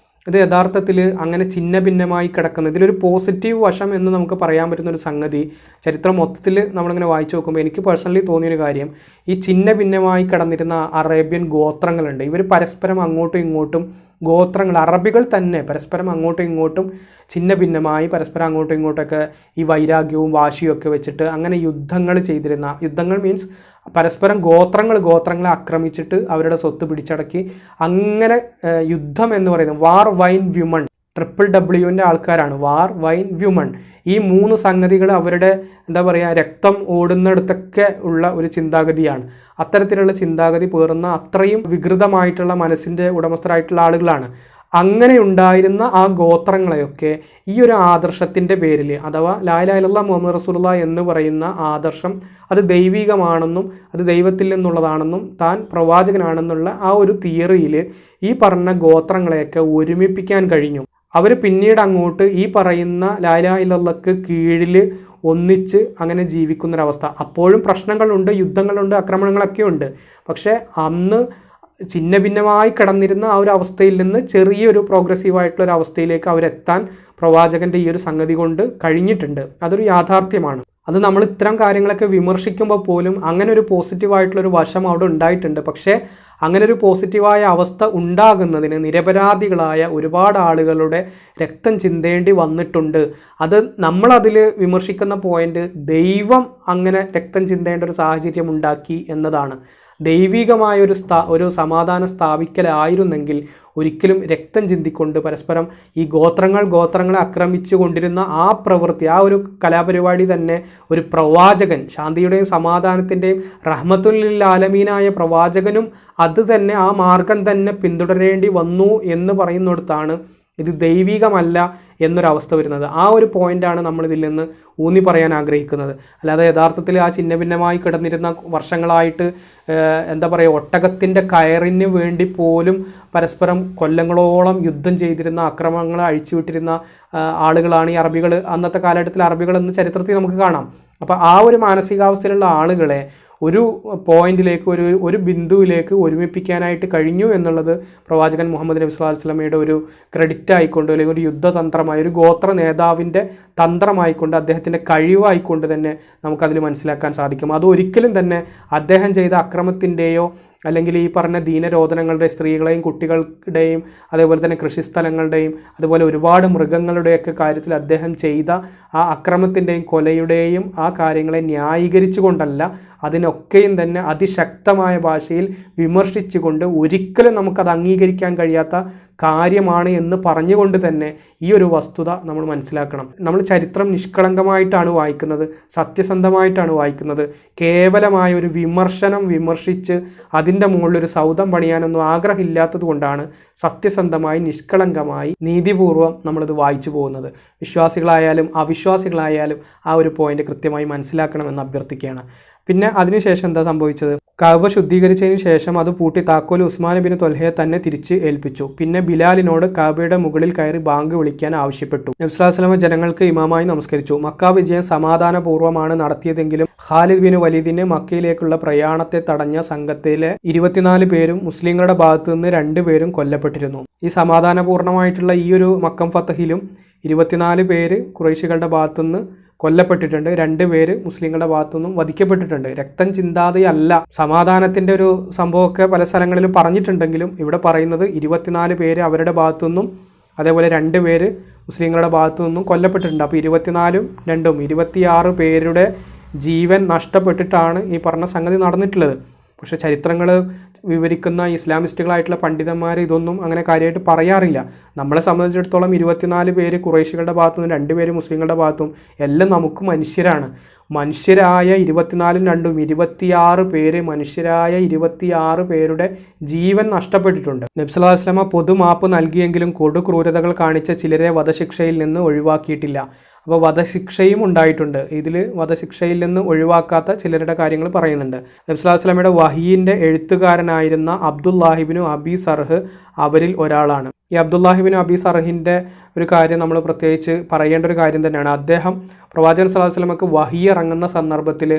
ഇത് യഥാർത്ഥത്തിൽ അങ്ങനെ ഛിന്ന ഭിന്നമായി കിടക്കുന്ന, ഇതിലൊരു പോസിറ്റീവ് വശം എന്ന് നമുക്ക് പറയാൻ പറ്റുന്നൊരു സംഗതി ചരിത്രം മൊത്തത്തിൽ നമ്മളിങ്ങനെ വായിച്ചു നോക്കുമ്പോൾ എനിക്ക് പേഴ്സണലി തോന്നിയൊരു കാര്യം, ഈ ഛിന്ന ഭിന്നമായി കിടന്നിരുന്ന അറേബ്യൻ ഗോത്രങ്ങളുണ്ട്. ഇവർ പരസ്പരം അങ്ങോട്ടും ഇങ്ങോട്ടും ഗോത്രങ്ങൾ, അറബികൾ തന്നെ പരസ്പരം അങ്ങോട്ടും ഇങ്ങോട്ടും ഛിന്ന ഭിന്നമായി പരസ്പരം അങ്ങോട്ടും ഇങ്ങോട്ടൊക്കെ ഈ വൈരാഗ്യവും വാശിയും ഒക്കെ വെച്ചിട്ട് അങ്ങനെ യുദ്ധങ്ങൾ ചെയ്തിരുന്ന, യുദ്ധങ്ങൾ മീൻസ് പരസ്പരം ഗോത്രങ്ങളെ ആക്രമിച്ചിട്ട് അവരുടെ സ്വത്ത് പിടിച്ചടക്കി, അങ്ങനെ യുദ്ധം എന്ന് പറയുന്നത് വാർ വൈൻ വ്യുമൺ, WWൻ്റെ ആൾക്കാരാണ്, വാർ വൈൻ വ്യുമൺ. ഈ 3 സംഗതികൾ അവരുടെ എന്താ പറയുക രക്തം ഓടുന്നിടത്തൊക്കെ ഉള്ള ഒരു ചിന്താഗതിയാണ്. അത്തരത്തിലുള്ള ചിന്താഗതി പേറുന്ന അത്രയും വികൃതമായിട്ടുള്ള മനസ്സിൻ്റെ ഉടമസ്ഥരായിട്ടുള്ള ആളുകളാണ്. അങ്ങനെ ഉണ്ടായിരുന്ന ആ ഗോത്രങ്ങളെയൊക്കെ ഈ ഒരു ആദർശത്തിൻ്റെ പേരിൽ, അഥവാ ലാ ഇലാഹ ഇല്ലല്ലാഹ് മുഹമ്മദ് റസൂലുള്ളാഹി എന്ന് പറയുന്ന ആദർശം അത് ദൈവികമാണെന്നും അത് ദൈവത്തിൽ നിന്നുള്ളതാണെന്നും താൻ പ്രവാചകനാണെന്നുള്ള ആ ഒരു തിയറിയിൽ ഈ പറഞ്ഞ ഗോത്രങ്ങളെയൊക്കെ ഒരുമിപ്പിക്കാൻ കഴിഞ്ഞു. അവർ പിന്നീട് അങ്ങോട്ട് ഈ പറയുന്ന ലാ ഇലാഹ ഇല്ലല്ലാഹ്ക്ക് കീഴിൽ ഒന്നിച്ച് അങ്ങനെ ജീവിക്കുന്നൊരവസ്ഥ. അപ്പോഴും പ്രശ്നങ്ങളുണ്ട്, യുദ്ധങ്ങളുണ്ട്, ആക്രമണങ്ങളൊക്കെ ഉണ്ട്. പക്ഷേ അന്ന് ഛിന്ന ഭിന്നമായി കിടന്നിരുന്ന ആ ഒരു അവസ്ഥയിൽ നിന്ന് ചെറിയൊരു പ്രോഗ്രസീവായിട്ടുള്ളൊരു അവസ്ഥയിലേക്ക് അവരെത്താൻ പ്രവാചകൻ്റെ ഈ ഒരു സംഗതി കൊണ്ട് കഴിഞ്ഞിട്ടുണ്ട്. അതൊരു യാഥാർത്ഥ്യമാണ്. അത് നമ്മൾ ഇത്തരം കാര്യങ്ങളൊക്കെ വിമർശിക്കുമ്പോൾ പോലും അങ്ങനെ ഒരു പോസിറ്റീവായിട്ടുള്ളൊരു വശം അവിടെ ഉണ്ടായിട്ടുണ്ട്. പക്ഷേ അങ്ങനെ ഒരു പോസിറ്റീവായ അവസ്ഥ ഉണ്ടാകുന്നതിന് നിരപരാധികളായ ഒരുപാട് ആളുകളുടെ രക്തം ചിന്തേണ്ടി വന്നിട്ടുണ്ട്. അത് നമ്മളതിൽ വിമർശിക്കുന്ന പോയിന്റ് ദൈവം അങ്ങനെ രക്തം ചിന്തേണ്ട ഒരു സാഹചര്യം ഉണ്ടാക്കി എന്നതാണ്. ദൈവികമായ ഒരു സമാധാനം സ്ഥാപിക്കലായിരുന്നെങ്കിൽ ഒരിക്കലും രക്തം ചിന്തിക്കൊണ്ട് പരസ്പരം ഈ ഗോത്രങ്ങളെ ആക്രമിച്ചു കൊണ്ടിരുന്ന ആ പ്രവൃത്തി, ആ ഒരു കലാപരിപാടി തന്നെ ഒരു പ്രവാചകൻ, ശാന്തിയുടെയും സമാധാനത്തിൻ്റെയും റഹ്മത്തുൽ ആലമീനായ പ്രവാചകനും അത് തന്നെ ആ മാർഗം തന്നെ പിന്തുടരേണ്ടി വന്നു എന്ന് പറയുന്നിടത്താണ് ഇത് ദൈവികമല്ല എന്നൊരവസ്ഥ വരുന്നത്. ആ ഒരു പോയിൻ്റാണ് നമ്മളിതിൽ നിന്ന് ഊന്നി പറയാൻ ആഗ്രഹിക്കുന്നത്. അല്ലാതെ യഥാർത്ഥത്തിൽ ആ ഛിന്ന ഭിന്നമായി കിടന്നിരുന്ന വർഷങ്ങളായിട്ട് എന്താ പറയുക, ഒട്ടകത്തിൻ്റെ കയറിന് വേണ്ടി പോലും പരസ്പരം കൊല്ലങ്ങളോളം യുദ്ധം ചെയ്തിരുന്ന, അക്രമങ്ങൾ അഴിച്ചുവിട്ടിരുന്ന ആളുകളാണ് ഈ അറബികൾ. അന്നത്തെ കാലഘട്ടത്തിൽ അറബികൾ എന്ന് ചരിത്രത്തിൽ നമുക്ക് കാണാം. അപ്പോൾ ആ ഒരു മാനസികാവസ്ഥയിലുള്ള ആളുകളെ ഒരു പോയിന്റിലേക്ക്, ഒരു ബിന്ദുവിലേക്ക് ഒരുമിപ്പിക്കാനായിട്ട് കഴിഞ്ഞു എന്നുള്ളത് പ്രവാചകൻ മുഹമ്മദ് നബി സ്വല്ലല്ലാഹു അലൈഹി വസല്ലമയുടെ ഒരു ക്രെഡിറ്റ് ആയിക്കൊണ്ട്, അല്ലെങ്കിൽ ഒരു യുദ്ധതന്ത്രമായി, ഒരു ഗോത്ര നേതാവിൻ്റെ തന്ത്രമായിക്കൊണ്ട്, അദ്ദേഹത്തിൻ്റെ കഴിവായിക്കൊണ്ട് തന്നെ നമുക്കതിൽ മനസ്സിലാക്കാൻ സാധിക്കും. അത് ഒരിക്കലും തന്നെ അദ്ദേഹം ചെയ്ത അക്രമത്തിൻ്റെയോ അല്ലെങ്കിൽ ഈ പറഞ്ഞ ദീനരോധനങ്ങളുടെ, സ്ത്രീകളെയും കുട്ടികളുടെയും അതേപോലെ തന്നെ കൃഷിസ്ഥലങ്ങളുടെയും അതുപോലെ ഒരുപാട് മൃഗങ്ങളുടെയൊക്കെ കാര്യത്തിൽ അദ്ദേഹം ചെയ്ത ആ അക്രമത്തിൻ്റെയും കൊലയുടെയും ആ കാര്യങ്ങളെ ന്യായീകരിച്ചു കൊണ്ടല്ല, അതിനൊക്കെയും തന്നെ അതിശക്തമായ ഭാഷയിൽ വിമർശിച്ചുകൊണ്ട് ഒരിക്കലും നമുക്കത് അംഗീകരിക്കാൻ കഴിയാത്ത കാര്യമാണ് എന്ന് പറഞ്ഞുകൊണ്ട് തന്നെ ഈ ഒരു വസ്തുത നമ്മൾ മനസ്സിലാക്കണം. നമ്മൾ ചരിത്രം നിഷ്കളങ്കമായിട്ടാണ് വായിക്കുന്നത്, സത്യസന്ധമായിട്ടാണ് വായിക്കുന്നത്. കേവലമായ ഒരു വിമർശനം വിമർശിച്ച് അതിൻ്റെ മുകളിലൊരു സൗധം പണിയാനൊന്നും ആഗ്രഹമില്ലാത്തത് കൊണ്ടാണ് സത്യസന്ധമായി നിഷ്കളങ്കമായി നീതിപൂർവ്വം നമ്മളിത് വായിച്ചു പോകുന്നത്. വിശ്വാസികളായാലും അവിശ്വാസികളായാലും ആ ഒരു പോയിന്റ് കൃത്യമായി മനസ്സിലാക്കണമെന്ന് അഭ്യർത്ഥിക്കുകയാണ്. പിന്നെ അതിനുശേഷം എന്താ സംഭവിച്ചത്? കഅബ ശുദ്ധീകരിച്ചതിന് ശേഷം അത് പൂട്ടി താക്കോൽ ഉസ്മാൻ ബിൻ ത്വൽഹയെ തന്നെ തിരിച്ച് ഏൽപ്പിച്ചു. പിന്നെ ബിലാലിനോട് കഅബയുടെ മുകളിൽ കയറി ബാങ്ക് വിളിക്കാൻ ആവശ്യപ്പെട്ടു. നബി സ്വല്ലല്ലാഹു അലൈഹി വസല്ലം ജനങ്ങൾക്ക് ഇമാമായി നമസ്കരിച്ചു. മക്ക വിജയം സമാധാനപൂർവ്വമാണ് നടത്തിയതെങ്കിലും ഖാലിദ് ബിൻ വലീദിന് മക്കയിലേക്കുള്ള പ്രയാണത്തെ തടഞ്ഞ സംഘത്തിലെ 24 പേരും മുസ്ലിങ്ങളുടെ ഭാഗത്തു നിന്ന് 2 പേരും കൊല്ലപ്പെട്ടിരുന്നു. ഈ സമാധാനപൂർണ്ണമായിട്ടുള്ള ഈ ഒരു മക്കം ഫതഹിലും 24 പേര് ഖുറൈശികളുടെ ഭാഗത്തുനിന്ന് കൊല്ലപ്പെട്ടിട്ടുണ്ട്, 2 പേര് മുസ്ലിങ്ങളുടെ ഭാഗത്തുനിന്നും വധിക്കപ്പെട്ടിട്ടുണ്ട്. രക്തം ചിന്താതെയല്ല, സമാധാനത്തിൻ്റെ ഒരു സംഭവമൊക്കെ പല സ്ഥലങ്ങളിലും പറഞ്ഞിട്ടുണ്ടെങ്കിലും ഇവിടെ പറയുന്നത് 24 പേര് അവരുടെ ഭാഗത്തുനിന്നും അതേപോലെ 2 പേര് മുസ്ലിങ്ങളുടെ ഭാഗത്തു നിന്നും കൊല്ലപ്പെട്ടിട്ടുണ്ട്. അപ്പോൾ 24ഉം 2ഉം 26 പേരുടെ ജീവൻ നഷ്ടപ്പെട്ടിട്ടാണ് ഈ പറഞ്ഞ സംഗതി നടന്നിട്ടുള്ളത്. പക്ഷേ ചരിത്രങ്ങൾ വിവരിക്കുന്ന ഇസ്ലാമിസ്റ്റുകളായിട്ടുള്ള പണ്ഡിതന്മാർ ഇതൊന്നും അങ്ങനെ കാര്യമായിട്ട് പറയാറില്ല. നമ്മളെ സംബന്ധിച്ചിടത്തോളം 24 പേര് ഖുറൈശികളുടെ ഭാഗത്തുനിന്നും 2 പേര് മുസ്ലിങ്ങളുടെ ഭാഗത്തും എല്ലാം നമുക്ക് മനുഷ്യരാണ്. മനുഷ്യരായ 24ഉം 2ഉം 26 പേര്, മനുഷ്യരായ 26 പേരുടെ ജീവൻ നഷ്ടപ്പെട്ടിട്ടുണ്ട്. നബി സല്ലല്ലാഹു അലൈഹി വസല്ലം പൊതുമാപ്പ് നൽകിയെങ്കിലും കൊടുക്രൂരതകൾ കാണിച്ച ചിലരെ വധശിക്ഷയിൽ നിന്ന് ഒഴിവാക്കിയിട്ടില്ല. അപ്പോൾ വധശിക്ഷയും ഉണ്ടായിട്ടുണ്ട്. ഇതിൽ വധശിക്ഷയിൽ നിന്ന് ഒഴിവാക്കാത്ത ചിലരുടെ കാര്യങ്ങൾ പറയുന്നുണ്ട്. നബി സല്ലല്ലാഹു അലൈഹി വസല്ലമയുടെ വഹിയിൻ്റെ എഴുത്തുകാരനായിരുന്ന അബ്ദുല്ലാഹിബ്നു അബി സർഹ് അവരിൽ ഒരാളാണ്. ഈ അബ്ദുല്ലാഹിബ്നു അബി സർഹിൻ്റെ ഒരു കാര്യം നമ്മൾ പ്രത്യേകിച്ച് പറയേണ്ട ഒരു കാര്യം തന്നെയാണ്. അദ്ദേഹം പ്രവാചകൻ സല്ലല്ലാഹു അലൈഹി വസല്ലമക്ക് വഹി ഇറങ്ങുന്ന സന്ദർഭത്തിൽ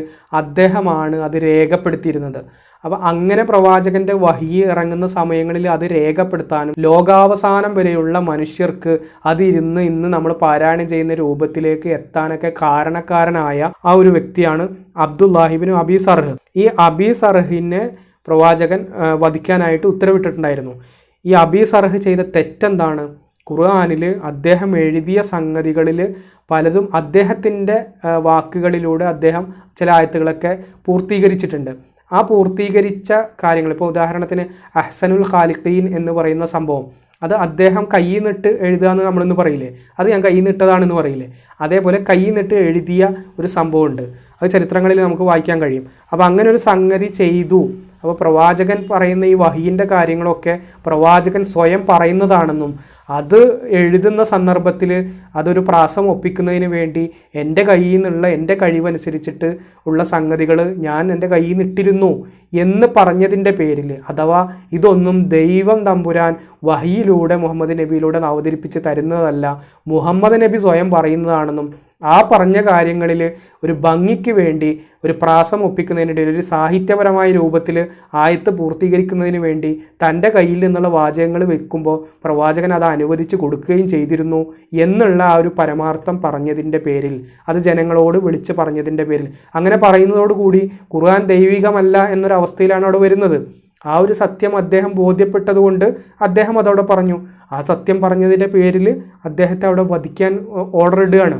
അദ്ദേഹമാണ് അത് രേഖപ്പെടുത്തിയിരുന്നത്. അപ്പോൾ അങ്ങനെ പ്രവാചകൻ്റെ വഹി ഇറങ്ങുന്ന സമയങ്ങളിൽ അത് രേഖപ്പെടുത്താനും ലോകാവസാനം വരെയുള്ള മനുഷ്യർക്ക് അതിരുന്ന് ഇന്ന് നമ്മൾ പാരായണം ചെയ്യുന്ന രൂപത്തിലേക്ക് എത്താനൊക്കെ കാരണക്കാരനായ ആ ഒരു വ്യക്തിയാണ് അബ്ദുല്ലാഹിബ്നു അബി സർഹ്. ഈ അബി സർഹിനെ പ്രവാചകൻ വധിക്കാനായിട്ട് ഉത്തരവിട്ടിട്ടുണ്ടായിരുന്നു. ഈ അബി സർഹ് ചെയ്ത തെറ്റെന്താണ്? ഖുർആനിൽ അദ്ദേഹം എഴുതിയ സംഗതികളിൽ പലതും അദ്ദേഹത്തിൻ്റെ വാക്കുകളിലൂടെ അദ്ദേഹം ചില ആയത്തുകളൊക്കെ പൂർത്തീകരിച്ചിട്ടുണ്ട്. ആ പൂർത്തീകരിച്ച കാര്യങ്ങൾ, ഇപ്പോൾ ഉദാഹരണത്തിന് അഹ്സനുൽ ഖാലിഖീൻ എന്ന് പറയുന്ന സംഭവം, അത് അദ്ദേഹം കയ്യിൽ നിന്നിട്ട് എഴുതുക എന്ന് നമ്മളൊന്ന് പറയില്ലേ, അത് ഞാൻ കയ്യിൽ നിന്നിട്ടതാണെന്ന് പറയില്ലേ, അതേപോലെ കയ്യിൽ നിന്നിട്ട് എഴുതിയ ഒരു സംഭവമുണ്ട്. അത് ചരിത്രങ്ങളിൽ നമുക്ക് വായിക്കാൻ കഴിയും. അപ്പോൾ അങ്ങനെ ഒരു സംഗതി ചെയ്തു. അപ്പോൾ പ്രവാചകൻ പറയുന്ന ഈ വഹീൻ്റെ കാര്യങ്ങളൊക്കെ പ്രവാചകൻ സ്വയം പറയുന്നതാണെന്നും അത് എഴുതുന്ന സന്ദർഭത്തിൽ അതൊരു പ്രാസം ഒപ്പിക്കുന്നതിന് വേണ്ടി എൻ്റെ കയ്യിൽ നിന്നുള്ള എൻ്റെ കഴിവനുസരിച്ചിട്ട് ഉള്ള സംഗതികൾ ഞാൻ എൻ്റെ കയ്യിൽ നിന്നിട്ടിരുന്നു എന്ന് പറഞ്ഞതിൻ്റെ പേരിൽ, അഥവാ ഇതൊന്നും ദൈവം തമ്പുരാൻ വഹിയിലൂടെ മുഹമ്മദ് നബിയിലൂടെ അവതരിപ്പിച്ച് തരുന്നതല്ല, മുഹമ്മദ് നബി സ്വയം പറയുന്നതാണെന്നും ആ പറഞ്ഞ കാര്യങ്ങളിൽ ഒരു ഭംഗിക്ക് വേണ്ടി ഒരു പ്രാസം ഒപ്പിക്കുന്നതിനിടയിൽ ഒരു സാഹിത്യപരമായ രൂപത്തിൽ ആയത്ത് പൂർത്തീകരിക്കുന്നതിന് വേണ്ടി തൻ്റെ കയ്യിൽ നിന്നുള്ള വാചകങ്ങൾ വെക്കുമ്പോൾ പ്രവാചകൻ അത് അനുവദിച്ച് കൊടുക്കുകയും ചെയ്തിരുന്നു എന്നുള്ള ആ ഒരു പരമാർത്ഥം പറഞ്ഞതിൻ്റെ പേരിൽ, അത് ജനങ്ങളോട് വിളിച്ച് പറഞ്ഞതിൻ്റെ പേരിൽ, അങ്ങനെ പറയുന്നതോടുകൂടി ഖുർആൻ ദൈവികമല്ല എന്നൊരവസ്ഥയിലാണ് അവിടെ വരുന്നത്. ആ ഒരു സത്യം അദ്ദേഹം ബോധ്യപ്പെട്ടതുകൊണ്ട് അദ്ദേഹം അതവിടെ പറഞ്ഞു. ആ സത്യം പറഞ്ഞതിൻ്റെ പേരിൽ അദ്ദേഹത്തെ അവിടെ വധിക്കാൻ ഓർഡർ ഇടുകയാണ്.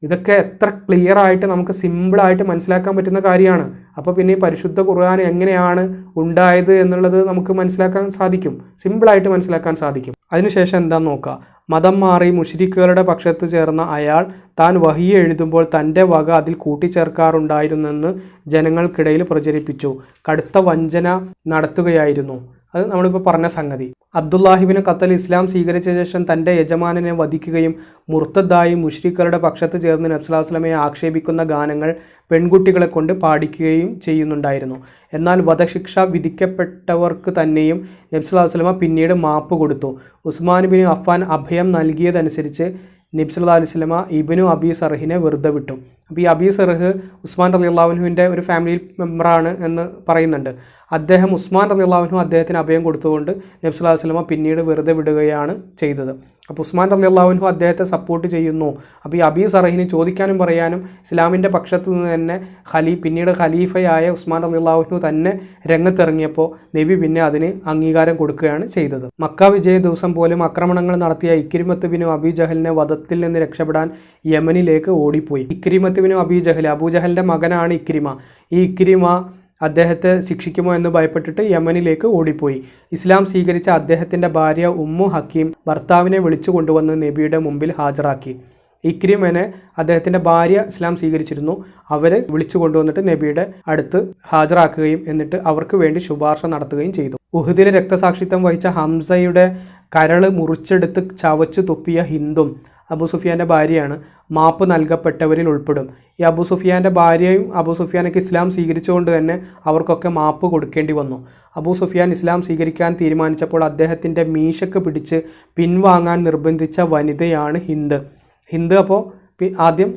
ഇതൊക്കെ എത്ര ക്ലിയർ ആയിട്ട് നമുക്ക് സിമ്പിളായിട്ട് മനസ്സിലാക്കാൻ പറ്റുന്ന കാര്യമാണ്. അപ്പോൾ പിന്നെ ഈ പരിശുദ്ധ ഖുർആൻ എങ്ങനെയാണ് ഉണ്ടായത് എന്നുള്ളത് നമുക്ക് മനസ്സിലാക്കാൻ സാധിക്കും, സിമ്പിളായിട്ട് മനസ്സിലാക്കാൻ സാധിക്കും. അതിനുശേഷം എന്താണെന്ന് നോക്കുക. മതം മാറി മുശ്രിക്കുകളുടെ പക്ഷത്ത് ചേർന്ന അയാൾ താൻ വഹി എഴുതുമ്പോൾ തൻ്റെ വക അതിൽ കൂട്ടിച്ചേർക്കാറുണ്ടായിരുന്നെന്ന് ജനങ്ങൾക്കിടയിൽ പ്രചരിപ്പിച്ചു. കടുത്ത വഞ്ചന നടത്തുകയായിരുന്നു. അത് നമ്മളിപ്പോൾ പറഞ്ഞ സംഗതി. അബ്ദുല്ലാഹിബിന് ഖത്തൽ ഇസ്ലാം സ്വീകരിച്ച ശേഷം തൻ്റെ യജമാനനെ വധിക്കുകയും മുർത്തദ്ദായി മുശ്രിക്കുകളുടെ പക്ഷത്ത് ചേർന്ന് നബി സല്ലല്ലാഹു അലൈഹി വസല്ലമയെ ആക്ഷേപിക്കുന്ന ഗാനങ്ങൾ പെൺകുട്ടികളെ കൊണ്ട് പാടിക്കുകയും ചെയ്യുന്നുണ്ടായിരുന്നു. എന്നാൽ വധശിക്ഷ വിധിക്കപ്പെട്ടവർക്ക് തന്നെയും നബി സല്ലല്ലാഹു അലൈഹി വസല്ലമ പിന്നീട് മാപ്പ് കൊടുത്തു. ഉസ്മാൻ ബിൻ അഫ്ഫാൻ അഭയം നൽകിയതനുസരിച്ച് നബി സല്ലല്ലാഹു അലൈഹി വസല്ലമ ഇബ്നു അബി സർഹിനെ വെറുതെ വിട്ടു. അപ്പോൾ ഈ അബി സർഹ് ഉസ്മാൻ റളിയല്ലാഹു അൻഹുവിൻ്റെ ഒരു ഫാമിലി മെമ്പറാണ് എന്ന് പറയുന്നുണ്ട്. അദ്ദേഹം ഉസ്മാൻ റളിയല്ലാഹു അൻഹു അദ്ദേഹത്തിന് അഭയം കൊടുത്തുകൊണ്ട് നബി സല്ലല്ലാഹു അലൈഹി വസല്ലമ പിന്നീട് വെറുതെ വിടുകയാണ് ചെയ്തത്. അപ്പോൾ ഉസ്മാൻ റളിയല്ലാഹു അൻഹു അദ്ദേഹത്തെ സപ്പോർട്ട് ചെയ്യുന്നു. അപ്പോൾ ഈ അബി സർഹിന് ചോദിക്കാനും പറയാനും ഇസ്ലാമിൻ്റെ പക്ഷത്ത് നിന്ന് തന്നെ പിന്നീട് ഖലീഫയായ ഉസ്മാൻ റളിയല്ലാഹു അൻഹു തന്നെ രംഗത്തിറങ്ങിയപ്പോൾ നബി പിന്നെ അതിന് അംഗീകാരം കൊടുക്കുകയാണ് ചെയ്തത്. മക്ക വിജയ ദിവസം പോലും ആക്രമണങ്ങൾ നടത്തിയ ഇക്രിമത്ത് ബിൻ അബി ജഹലിനെ വധത്തിൽ നിന്ന് രക്ഷപ്പെടാൻ യമനിലേക്ക് ഓടിപ്പോയി. ഇക്രിമത്ത് ബിൻ അബി ജഹൽ, അബൂജഹലിൻ്റെ മകനാണ് ഇക്രിമ. ഈ ഇക്രിമ അദ്ദേഹത്തെ ശിക്ഷിക്കുമോ എന്ന് ഭയപ്പെട്ടിട്ട് യമനിലേക്ക് ഓടിപ്പോയി. ഇസ്ലാം സ്വീകരിച്ച അദ്ദേഹത്തിൻ്റെ ഭാര്യ ഉമ്മു ഹക്കീം ഭർത്താവിനെ വിളിച്ചു കൊണ്ടുവന്ന് നബിയുടെ മുമ്പിൽ ഹാജരാക്കി. ഇക്രിമനെ അദ്ദേഹത്തിൻ്റെ ഭാര്യ ഇസ്ലാം സ്വീകരിച്ചിരുന്നു. അവർ വിളിച്ചു കൊണ്ടുവന്നിട്ട് നബിയുടെ അടുത്ത് ഹാജരാക്കുകയും എന്നിട്ട് അവർക്ക് വേണ്ടി ശുപാർശ നടത്തുകയും ചെയ്തു. ഉഹുദിലെ രക്തസാക്ഷിത്വം വഹിച്ച ഹംസയുടെ കരൾ മുറിച്ചെടുത്ത് ചവച്ചു തുപ്പിയ ഹിന്ദും അബൂ സുഫിയാൻ്റെ ഭാര്യയാണ് മാപ്പ് നൽകപ്പെട്ടവരിൽ ഉൾപ്പെടും. ഈ അബൂ സുഫിയാൻ്റെ ഭാര്യയും അബൂ സുഫിയാനൊക്കെ ഇസ്ലാം സ്വീകരിച്ചുകൊണ്ട് തന്നെ അവർക്കൊക്കെ മാപ്പ് കൊടുക്കേണ്ടി വന്നു. അബൂ സുഫിയാൻ ഇസ്ലാം സ്വീകരിക്കാൻ തീരുമാനിച്ചപ്പോൾ അദ്ദേഹത്തിൻ്റെ മീശക്ക് പിടിച്ച് പിൻവാങ്ങാൻ നിർബന്ധിച്ച വനിതയാണ് ഹിന്ദ് അപ്പോൾ ആദ്യം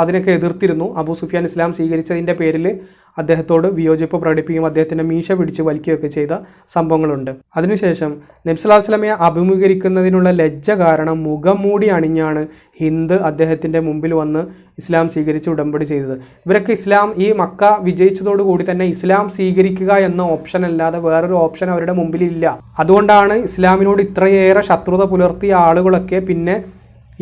അതിനൊക്കെ എതിർത്തിരുന്നു. അബൂ സുഫിയാൻ ഇസ്ലാം സ്വീകരിച്ചതിൻ്റെ പേരിൽ അദ്ദേഹത്തോട് വിയോജിപ്പ് പ്രകടിപ്പിക്കുകയും അദ്ദേഹത്തിൻ്റെ മീശ പിടിച്ച് വലിക്കുകയൊക്കെ ചെയ്ത സംഭവങ്ങളുണ്ട്. അതിനുശേഷം നബി സല്ലല്ലാഹു അലൈഹി വസല്ലമയെ അഭിമുഖീകരിക്കുന്നതിനുള്ള ലജ്ജ കാരണം മുഖം മൂടി അണിഞ്ഞാണ് ഹിന്ദ് അദ്ദേഹത്തിൻ്റെ മുമ്പിൽ വന്ന് ഇസ്ലാം സ്വീകരിച്ച് ഉടമ്പടി ചെയ്തത്. ഇവരൊക്കെ ഈ മക്ക വിജയിച്ചതോടുകൂടി തന്നെ ഇസ്ലാം സ്വീകരിക്കുക എന്ന ഓപ്ഷൻ അല്ലാതെ വേറൊരു ഓപ്ഷൻ അവരുടെ മുമ്പിലില്ല. അതുകൊണ്ടാണ് ഇസ്ലാമിനോട് ഇത്രയേറെ ശത്രുത പുലർത്തിയ ആളുകളൊക്കെ പിന്നെ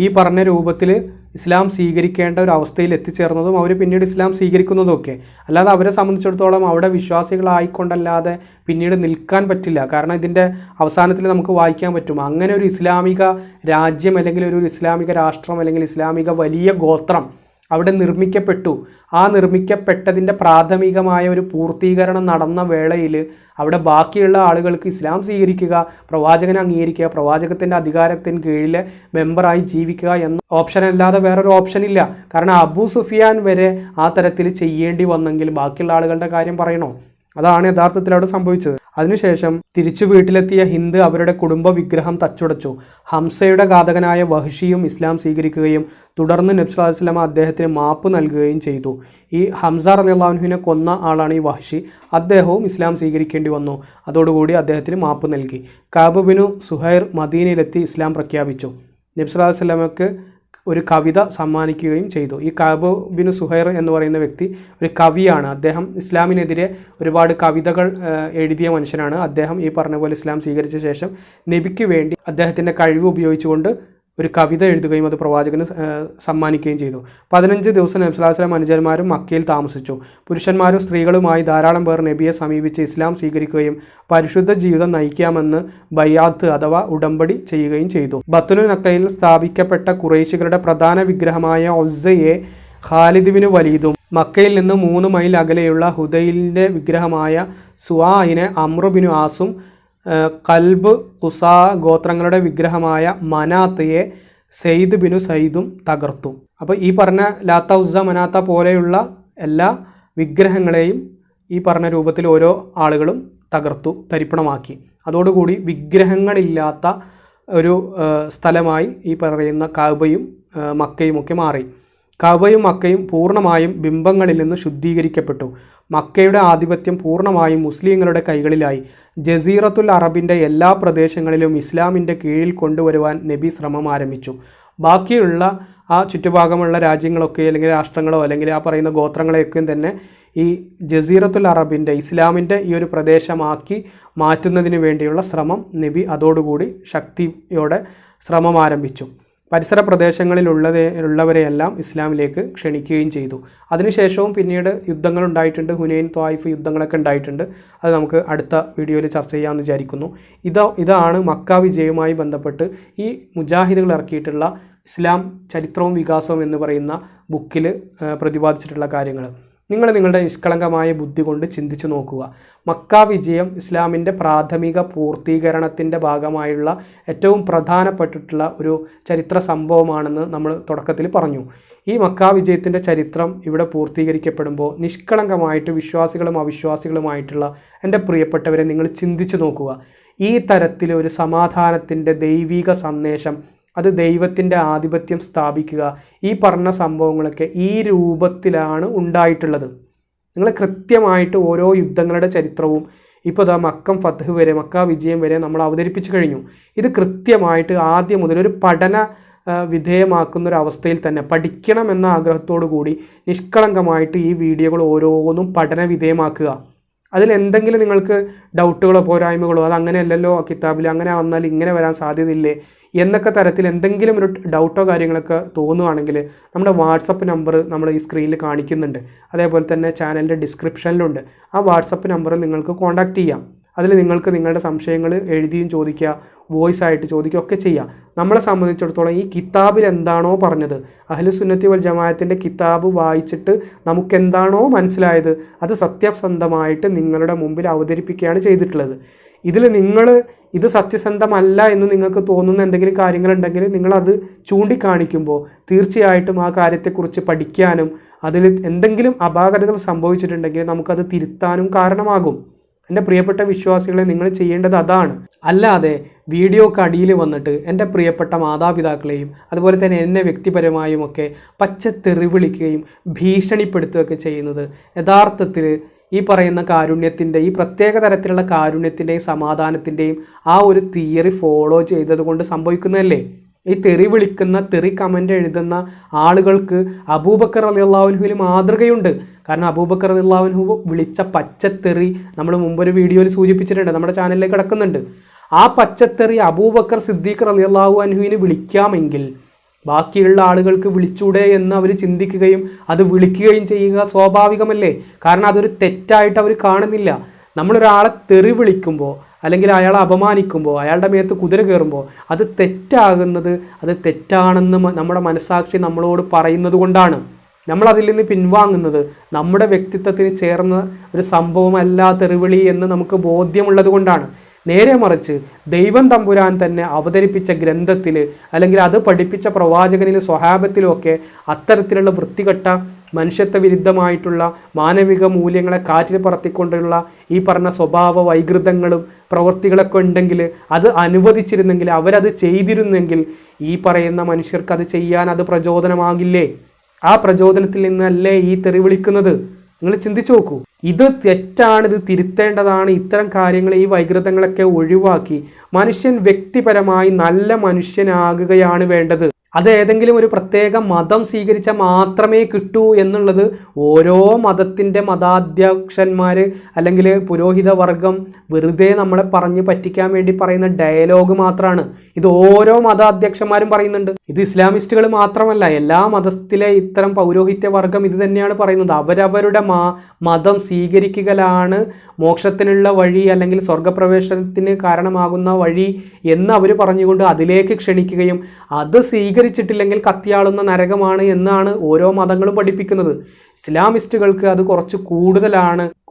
ഈ പറഞ്ഞ രൂപത്തിൽ ഇസ്ലാം സ്വീകരിക്കേണ്ട ഒരു അവസ്ഥയിൽ എത്തിച്ചേർന്നതും അവർ പിന്നീട് ഇസ്ലാം സ്വീകരിക്കുന്നതും ഒക്കെ. അല്ലാതെ അവരെ സംബന്ധിച്ചിടത്തോളം അവിടെ വിശ്വാസികളായിക്കൊണ്ടല്ലാതെ പിന്നീട് നിൽക്കാൻ പറ്റില്ല. കാരണം ഇതിൻ്റെ അവസാനത്തിൽ നമുക്ക് വായിക്കാൻ പറ്റും, അങ്ങനെ ഒരു ഇസ്ലാമിക രാജ്യം അല്ലെങ്കിൽ ഒരു ഇസ്ലാമിക രാഷ്ട്രം അല്ലെങ്കിൽ ഇസ്ലാമിക വലിയ ഗോത്രം അവിടെ നിർമ്മിക്കപ്പെട്ടു. ആ നിർമ്മിക്കപ്പെട്ടതിൻ്റെ പ്രാഥമികമായ ഒരു പൂർത്തീകരണം നടന്ന വേളയിൽ അവിടെ ബാക്കിയുള്ള ആളുകൾക്ക് ഇസ്ലാം സ്വീകരിക്കുക, പ്രവാചകനെ അംഗീകരിക്കുക, പ്രവാചകത്തിൻ്റെ അധികാരത്തിന് കീഴിലെ മെമ്പറായി ജീവിക്കുക എന്ന ഓപ്ഷൻ അല്ലാതെ വേറൊരു ഓപ്ഷൻ ഇല്ല. കാരണം അബൂ സുഫിയാൻ വരെ ആ തരത്തിൽ ചെയ്യേണ്ടി വന്നെങ്കിൽ ബാക്കിയുള്ള ആളുകളുടെ കാര്യം പറയണോ? അതാണ് യഥാർത്ഥത്തിൽ അവിടെ സംഭവിച്ചത്. അതിനുശേഷം തിരിച്ചു വീട്ടിലെത്തിയ ഹിന്ദ് അവരുടെ കുടുംബ വിഗ്രഹം തച്ചുടച്ചു. ഹംസയുടെ ഘാതകനായ വഹ്ഷിയും ഇസ്ലാം സ്വീകരിക്കുകയും തുടർന്ന് നബി സല്ലല്ലാഹു അലൈഹി വസല്ലമ അദ്ദേഹത്തിന് മാപ്പ് നൽകുകയും ചെയ്തു. ഈ ഹംസ റളിയല്ലാഹു അൻഹുവിനെ കൊന്ന ആളാണ് ഈ വഹ്ഷി. അദ്ദേഹവും ഇസ്ലാം സ്വീകരിക്കേണ്ടി വന്നു. അതോടുകൂടി അദ്ദേഹത്തിന് മാപ്പ് നൽകി. കഅബ് ബിൻ സുഹൈർ മദീനയിലെത്തി ഇസ്ലാം പ്രഖ്യാപിച്ചു. നബി സല്ലല്ലാഹു അലൈഹി വസല്ലമക്ക് ഒരു കവിത സമ്മാനിക്കുകയും ചെയ്തു. ഈ കഅബ് ബിൻ സുഹൈർ എന്ന് പറയുന്ന വ്യക്തി ഒരു കവിയാണ്. അദ്ദേഹം ഇസ്ലാമിനെതിരെ ഒരുപാട് കവിതകൾ എഴുതിയ മനുഷ്യനാണ്. അദ്ദേഹം ഈ പറഞ്ഞ പോലെ ഇസ്ലാം സ്വീകരിച്ച ശേഷം നബിക്ക് വേണ്ടി അദ്ദേഹത്തിൻ്റെ കഴിവ് ഉപയോഗിച്ചുകൊണ്ട് ഒരു കവിത എഴുതുകയും അത് പ്രവാചകന് സമ്മാനിക്കുകയും ചെയ്തു. 15 ദിവസം നബി സല്ലല്ലാഹു അലൈഹി വസല്ലം അനുചരന്മാരും മക്കയിൽ താമസിച്ചു. പുരുഷന്മാരും സ്ത്രീകളുമായി ധാരാളം പേർ നബിയെ സമീപിച്ച് ഇസ്ലാം സ്വീകരിക്കുകയും പരിശുദ്ധ ജീവിതം നയിക്കാമെന്ന് ബൈഅത്ത് അഥവാ ഉടമ്പടി ചെയ്യുകയും ചെയ്തു. ബത്നുൽ നഖയിൽ സ്ഥാപിക്കപ്പെട്ട ഖുറൈശികളുടെ പ്രധാന വിഗ്രഹമായ ഉസ്സയെ ഖാലിദ് ബിൻ വലീദും മക്കയിൽ നിന്ന് 3 മൈൽ അകലെയുള്ള ഹുദൈലിൻ്റെ വിഗ്രഹമായ സുആയിനെ അംർ ബിൻ ആസും കൽബ് ഖുസാ ഗോത്രങ്ങളുടെ വിഗ്രഹമായ മനാത്തയെ സെയ്ദ് ബിനു സൈദും തകർത്തു. അപ്പോൾ ഈ പറഞ്ഞ ലാത്ത ഉസ്സ മനാത്ത പോലെയുള്ള എല്ലാ വിഗ്രഹങ്ങളെയും ഈ പറഞ്ഞ രൂപത്തിൽ ഓരോ ആളുകളും തകർത്തു, തരിപ്പണമാക്കി. അതോടുകൂടി വിഗ്രഹങ്ങളില്ലാത്ത ഒരു സ്ഥലമായി ഈ പറയുന്ന കഅബയും മക്കയും ഒക്കെ മാറി. കഅബയും മക്കയും പൂർണ്ണമായും ബിംബങ്ങളിൽ നിന്ന് ശുദ്ധീകരിക്കപ്പെട്ടു. മക്കയുടെ ആധിപത്യം പൂർണ്ണമായും മുസ്ലിങ്ങളുടെ കൈകളിലായി. ജസീറത്തുൽ അറബിൻ്റെ എല്ലാ പ്രദേശങ്ങളിലും ഇസ്ലാമിൻ്റെ കീഴിൽ കൊണ്ടുവരുവാൻ നബി ശ്രമം ആരംഭിച്ചു. ബാക്കിയുള്ള ആ ചുറ്റുഭാഗമുള്ള രാജ്യങ്ങളൊക്കെ അല്ലെങ്കിൽ രാഷ്ട്രങ്ങളോ അല്ലെങ്കിൽ ആ പറയുന്ന ഗോത്രങ്ങളെയൊക്കെ തന്നെ ഈ ജസീറത്തുൽ അറബിൻ്റെ ഇസ്ലാമിൻ്റെ ഈ ഒരു പ്രദേശമാക്കി മാറ്റുന്നതിന് വേണ്ടിയുള്ള ശ്രമം നബി അതോടുകൂടി ശക്തിയോടെ ശ്രമം ആരംഭിച്ചു. പരിസര പ്രദേശങ്ങളിലുള്ളവരെയെല്ലാം ഇസ്ലാമിലേക്ക് ക്ഷണിക്കുകയും ചെയ്തു. അതിനുശേഷവും പിന്നീട് യുദ്ധങ്ങൾ ഉണ്ടായിട്ടുണ്ട്, ഹുനൈൻ ത്വായിഫ് യുദ്ധങ്ങളൊക്കെ ഉണ്ടായിട്ടുണ്ട്. അത് നമുക്ക് അടുത്ത വീഡിയോയിൽ ചർച്ച ചെയ്യാമെന്ന് വിചാരിക്കുന്നു. ഇതാണ് മക്ക വിജയവുമായി ബന്ധപ്പെട്ട് ഈ മുജാഹിദുകൾ ഇറക്കിയിട്ടുള്ള ഇസ്ലാം ചരിത്രവും വികാസവും എന്ന് പറയുന്ന ബുക്കിൽ പ്രതിപാദിച്ചിട്ടുള്ള കാര്യങ്ങൾ. നിങ്ങൾ നിങ്ങളുടെ നിഷ്കളങ്കമായ ബുദ്ധി കൊണ്ട് ചിന്തിച്ചു നോക്കുക. മക്ക വിജയം ഇസ്ലാമിൻ്റെ പ്രാഥമിക പൂർത്തീകരണത്തിൻ്റെ ഭാഗമായുള്ള ഏറ്റവും പ്രധാനപ്പെട്ടിട്ടുള്ള ഒരു ചരിത്ര സംഭവമാണെന്ന് നമ്മൾ തുടക്കത്തിൽ പറഞ്ഞു. ഈ മക്ക വിജയത്തിൻ്റെ ചരിത്രം ഇവിടെ പൂർത്തീകരിക്കപ്പെടുമ്പോൾ നിഷ്കളങ്കമായിട്ട് വിശ്വാസികളും അവിശ്വാസികളുമായിട്ടുള്ള എൻ്റെ പ്രിയപ്പെട്ടവരെ നിങ്ങൾ ചിന്തിച്ചു നോക്കുക. ഈ തരത്തിൽ ഒരു സമാധാനത്തിൻ്റെ ദൈവിക സന്ദേശം, അത് ദൈവത്തിൻ്റെ ആധിപത്യം സ്ഥാപിക്കുക, ഈ പറഞ്ഞ സംഭവങ്ങളൊക്കെ ഈ രൂപത്തിലാണ് ഉണ്ടായിട്ടുള്ളത്. നിങ്ങൾ കൃത്യമായിട്ട് ഓരോ യുദ്ധങ്ങളുടെ ചരിത്രവും ഇപ്പോൾ മക്കം ഫത്ഹ് വരെ, മക്ക വിജയം വരെ നമ്മൾ അവതരിപ്പിച്ചു കഴിഞ്ഞു. ഇത് കൃത്യമായിട്ട് ആദ്യം മുതൽ ഒരു പഠന വിധേയമാക്കുന്നൊരവസ്ഥയിൽ തന്നെ പഠിക്കണമെന്ന ആഗ്രഹത്തോടു കൂടി നിഷ്കളങ്കമായിട്ട് ഈ വീഡിയോകൾ ഓരോന്നും പഠന വിധേയമാക്കുക. അതിലെന്തെങ്കിലും നിങ്ങൾക്ക് ഡൗട്ടുകളോ പോരായ്മകളോ അതങ്ങനെയല്ലല്ലോ കിതാബിൽ അങ്ങനെ വന്നാൽ ഇങ്ങനെ വരാൻ സാധ്യതയില്ലേ എന്നൊക്കെ തരത്തിൽ എന്തെങ്കിലും ഒരു ഡൗട്ടോ കാര്യങ്ങളൊക്കെ തോന്നുകയാണെങ്കിൽ നമ്മുടെ വാട്സപ്പ് നമ്പർ നമ്മൾ ഈ സ്ക്രീനിൽ കാണിക്കുന്നുണ്ട്. അതേപോലെ തന്നെ ചാനലിൻ്റെ ഡിസ്ക്രിപ്ഷനിലുണ്ട്. ആ വാട്സപ്പ് നമ്പറിൽ നിങ്ങൾക്ക് കോൺടാക്റ്റ് ചെയ്യാം. അതിൽ നിങ്ങൾക്ക് നിങ്ങളുടെ സംശയങ്ങൾ എഴുതിയും ചോദിക്കുക, വോയിസ് ആയിട്ട് ചോദിക്കുക ഒക്കെ ചെയ്യാം. നമ്മളെ സംബന്ധിച്ചിടത്തോളം ഈ കിതാബിൽ എന്താണോ പറഞ്ഞത്, അഹ്ലുസുന്നത്തി വൽ ജമാഅത്തിൻ്റെ കിതാബ് വായിച്ചിട്ട് നമുക്കെന്താണോ മനസ്സിലായത് അത് സത്യസന്ധമായിട്ട് നിങ്ങളുടെ മുമ്പിൽ അവതരിപ്പിക്കുകയാണ് ചെയ്തിട്ടുള്ളത്. ഇതിൽ നിങ്ങൾ ഇത് സത്യസന്ധമല്ല എന്ന് നിങ്ങൾക്ക് തോന്നുന്ന എന്തെങ്കിലും കാര്യങ്ങളുണ്ടെങ്കിൽ നിങ്ങളത് ചൂണ്ടിക്കാണിക്കുമ്പോൾ തീർച്ചയായിട്ടും ആ കാര്യത്തെക്കുറിച്ച് പഠിക്കാനും അതിൽ എന്തെങ്കിലും അപാകതകൾ സംഭവിച്ചിട്ടുണ്ടെങ്കിൽ നമുക്കത് തിരുത്താനും കാരണമാകും. എൻ്റെ പ്രിയപ്പെട്ട വിശ്വാസികളെ, നിങ്ങൾ ചെയ്യേണ്ടത് അതാണ്. അല്ലാതെ വീഡിയോക്ക് അടിയിൽ വന്നിട്ട് എൻ്റെ പ്രിയപ്പെട്ട മാതാപിതാക്കളെയും അതുപോലെ തന്നെ എന്നെ വ്യക്തിപരമായും ഒക്കെ പച്ചത്തെറി വിളിക്കുകയും ഭീഷണിപ്പെടുത്തുകയൊക്കെ ചെയ്യുന്നത് യഥാർത്ഥത്തിൽ ഈ പറയുന്ന കാരുണ്യത്തിൻ്റെ, ഈ പ്രത്യേക തരത്തിലുള്ള കാരുണ്യത്തിൻ്റെയും സമാധാനത്തിൻ്റെയും ആ ഒരു തിയറി ഫോളോ ചെയ്തത് കൊണ്ട് സംഭവിക്കുന്നതല്ലേ. ഈ തെറി വിളിക്കുന്ന, തെറി കമൻ്റ് എഴുതുന്ന ആളുകൾക്ക് അബൂബക്കർ റളിയല്ലാഹു അൻഹുവിൽ മാതൃകയുണ്ട്. കാരണം അബൂബക്കർ റളിയല്ലാഹു അൻഹു വിളിച്ച പച്ചത്തെറി നമ്മൾ മുമ്പൊരു വീഡിയോയിൽ സൂചിപ്പിച്ചിട്ടുണ്ട്, നമ്മുടെ ചാനലിലേക്ക് കിടക്കുന്നുണ്ട്. ആ പച്ചത്തെറി അബൂബക്കർ സിദ്ദീഖ് റളിയല്ലാഹു അൻഹുവിന് വിളിക്കാമെങ്കിൽ ബാക്കിയുള്ള ആളുകൾക്ക് വിളിച്ചൂടെ എന്ന് അവർ ചിന്തിക്കുകയും അത് വിളിക്കുകയും ചെയ്യുക സ്വാഭാവികമല്ലേ. കാരണം അതൊരു തെറ്റായിട്ട് അവർ കാണുന്നില്ല. നമ്മളൊരാളെ തെറി വിളിക്കുമ്പോൾ അല്ലെങ്കിൽ അയാളെ അപമാനിക്കുമ്പോൾ, അയാളുടെ മേത്ത് കുതിര കയറുമ്പോൾ അത് തെറ്റാകുന്നത് അത് തെറ്റാണെന്ന് നമ്മുടെ മനസ്സാക്ഷി നമ്മളോട് പറയുന്നത് കൊണ്ടാണ്. നമ്മളതിൽ നിന്ന് പിൻവാങ്ങുന്നത് നമ്മുടെ വ്യക്തിത്വത്തിന് ചേർന്ന ഒരു സംഭവമല്ല തെറിവിളി എന്ന് നമുക്ക് ബോധ്യമുള്ളത് കൊണ്ടാണ്. നേരെ മറിച്ച് ദൈവം തമ്പുരാൻ തന്നെ അവതരിപ്പിച്ച ഗ്രന്ഥത്തിൽ അല്ലെങ്കിൽ അത് പഠിപ്പിച്ച പ്രവാചകനിലും സ്വഹാബത്തിലും ഒക്കെ അത്തരത്തിലുള്ള വൃത്തികെട്ട മനുഷ്യത്വ വിരുദ്ധമായിട്ടുള്ള മാനവിക മൂല്യങ്ങളെ കാറ്റിൽ പറത്തിക്കൊണ്ടുള്ള ഈ പറഞ്ഞ സ്വഭാവ വൈകൃതങ്ങളും പ്രവൃത്തികളൊക്കെ ഉണ്ടെങ്കിൽ അത് അനുവദിച്ചിരുന്നെങ്കിൽ, അവരത് ചെയ്തിരുന്നെങ്കിൽ ഈ പറയുന്ന മനുഷ്യർക്ക് അത് ചെയ്യാൻ അത് പ്രചോദനമാകില്ലേ? ആ പ്രചോദനത്തിൽ നിന്നല്ലേ ഈ തെറി വിളിക്കുന്നത്? നിങ്ങൾ ചിന്തിച്ചു നോക്കൂ. ഇത് തെറ്റാണ്, ഇത് തിരുത്തേണ്ടതാണ്. ഇത്തരം കാര്യങ്ങൾ, ഈ വൈകൃതങ്ങളൊക്കെ ഒഴിവാക്കി മനുഷ്യൻ വ്യക്തിപരമായി നല്ല മനുഷ്യനാകുകയാണ് വേണ്ടത്. അത് ഏതെങ്കിലും ഒരു പ്രത്യേക മതം സ്വീകരിച്ചാൽ മാത്രമേ കിട്ടൂ എന്നുള്ളത് ഓരോ മതത്തിൻ്റെ മതാധ്യക്ഷന്മാർ അല്ലെങ്കിൽ പുരോഹിത വർഗം വെറുതെ നമ്മളെ പറഞ്ഞ് പറ്റിക്കാൻ വേണ്ടി പറയുന്ന ഡയലോഗ് മാത്രമാണ്. ഇത് ഓരോ മതാധ്യക്ഷന്മാരും പറയുന്നുണ്ട്. ഇത് ഇസ്ലാമിസ്റ്റുകൾ മാത്രമല്ല, എല്ലാ മതത്തിലെ ഇത്തരം പൗരോഹിത്യ വർഗം ഇത് തന്നെയാണ് പറയുന്നത്. അവരവരുടെ മതം സ്വീകരിക്കലാണ് മോക്ഷത്തിനുള്ള വഴി അല്ലെങ്കിൽ സ്വർഗപ്രവേശനത്തിന് കാരണമാകുന്ന വഴി എന്ന് അവർ പറഞ്ഞുകൊണ്ട് അതിലേക്ക് ക്ഷണിക്കുകയും അത് സ്വീകരിച്ചിട്ടില്ലെങ്കിൽ കത്തിയാളുന്ന നരകമാണ് എന്നാണ് ഓരോ മതങ്ങളും പഠിപ്പിക്കുന്നത്. ഇസ്ലാമിസ്റ്റുകൾക്ക് അത് കുറച്ച്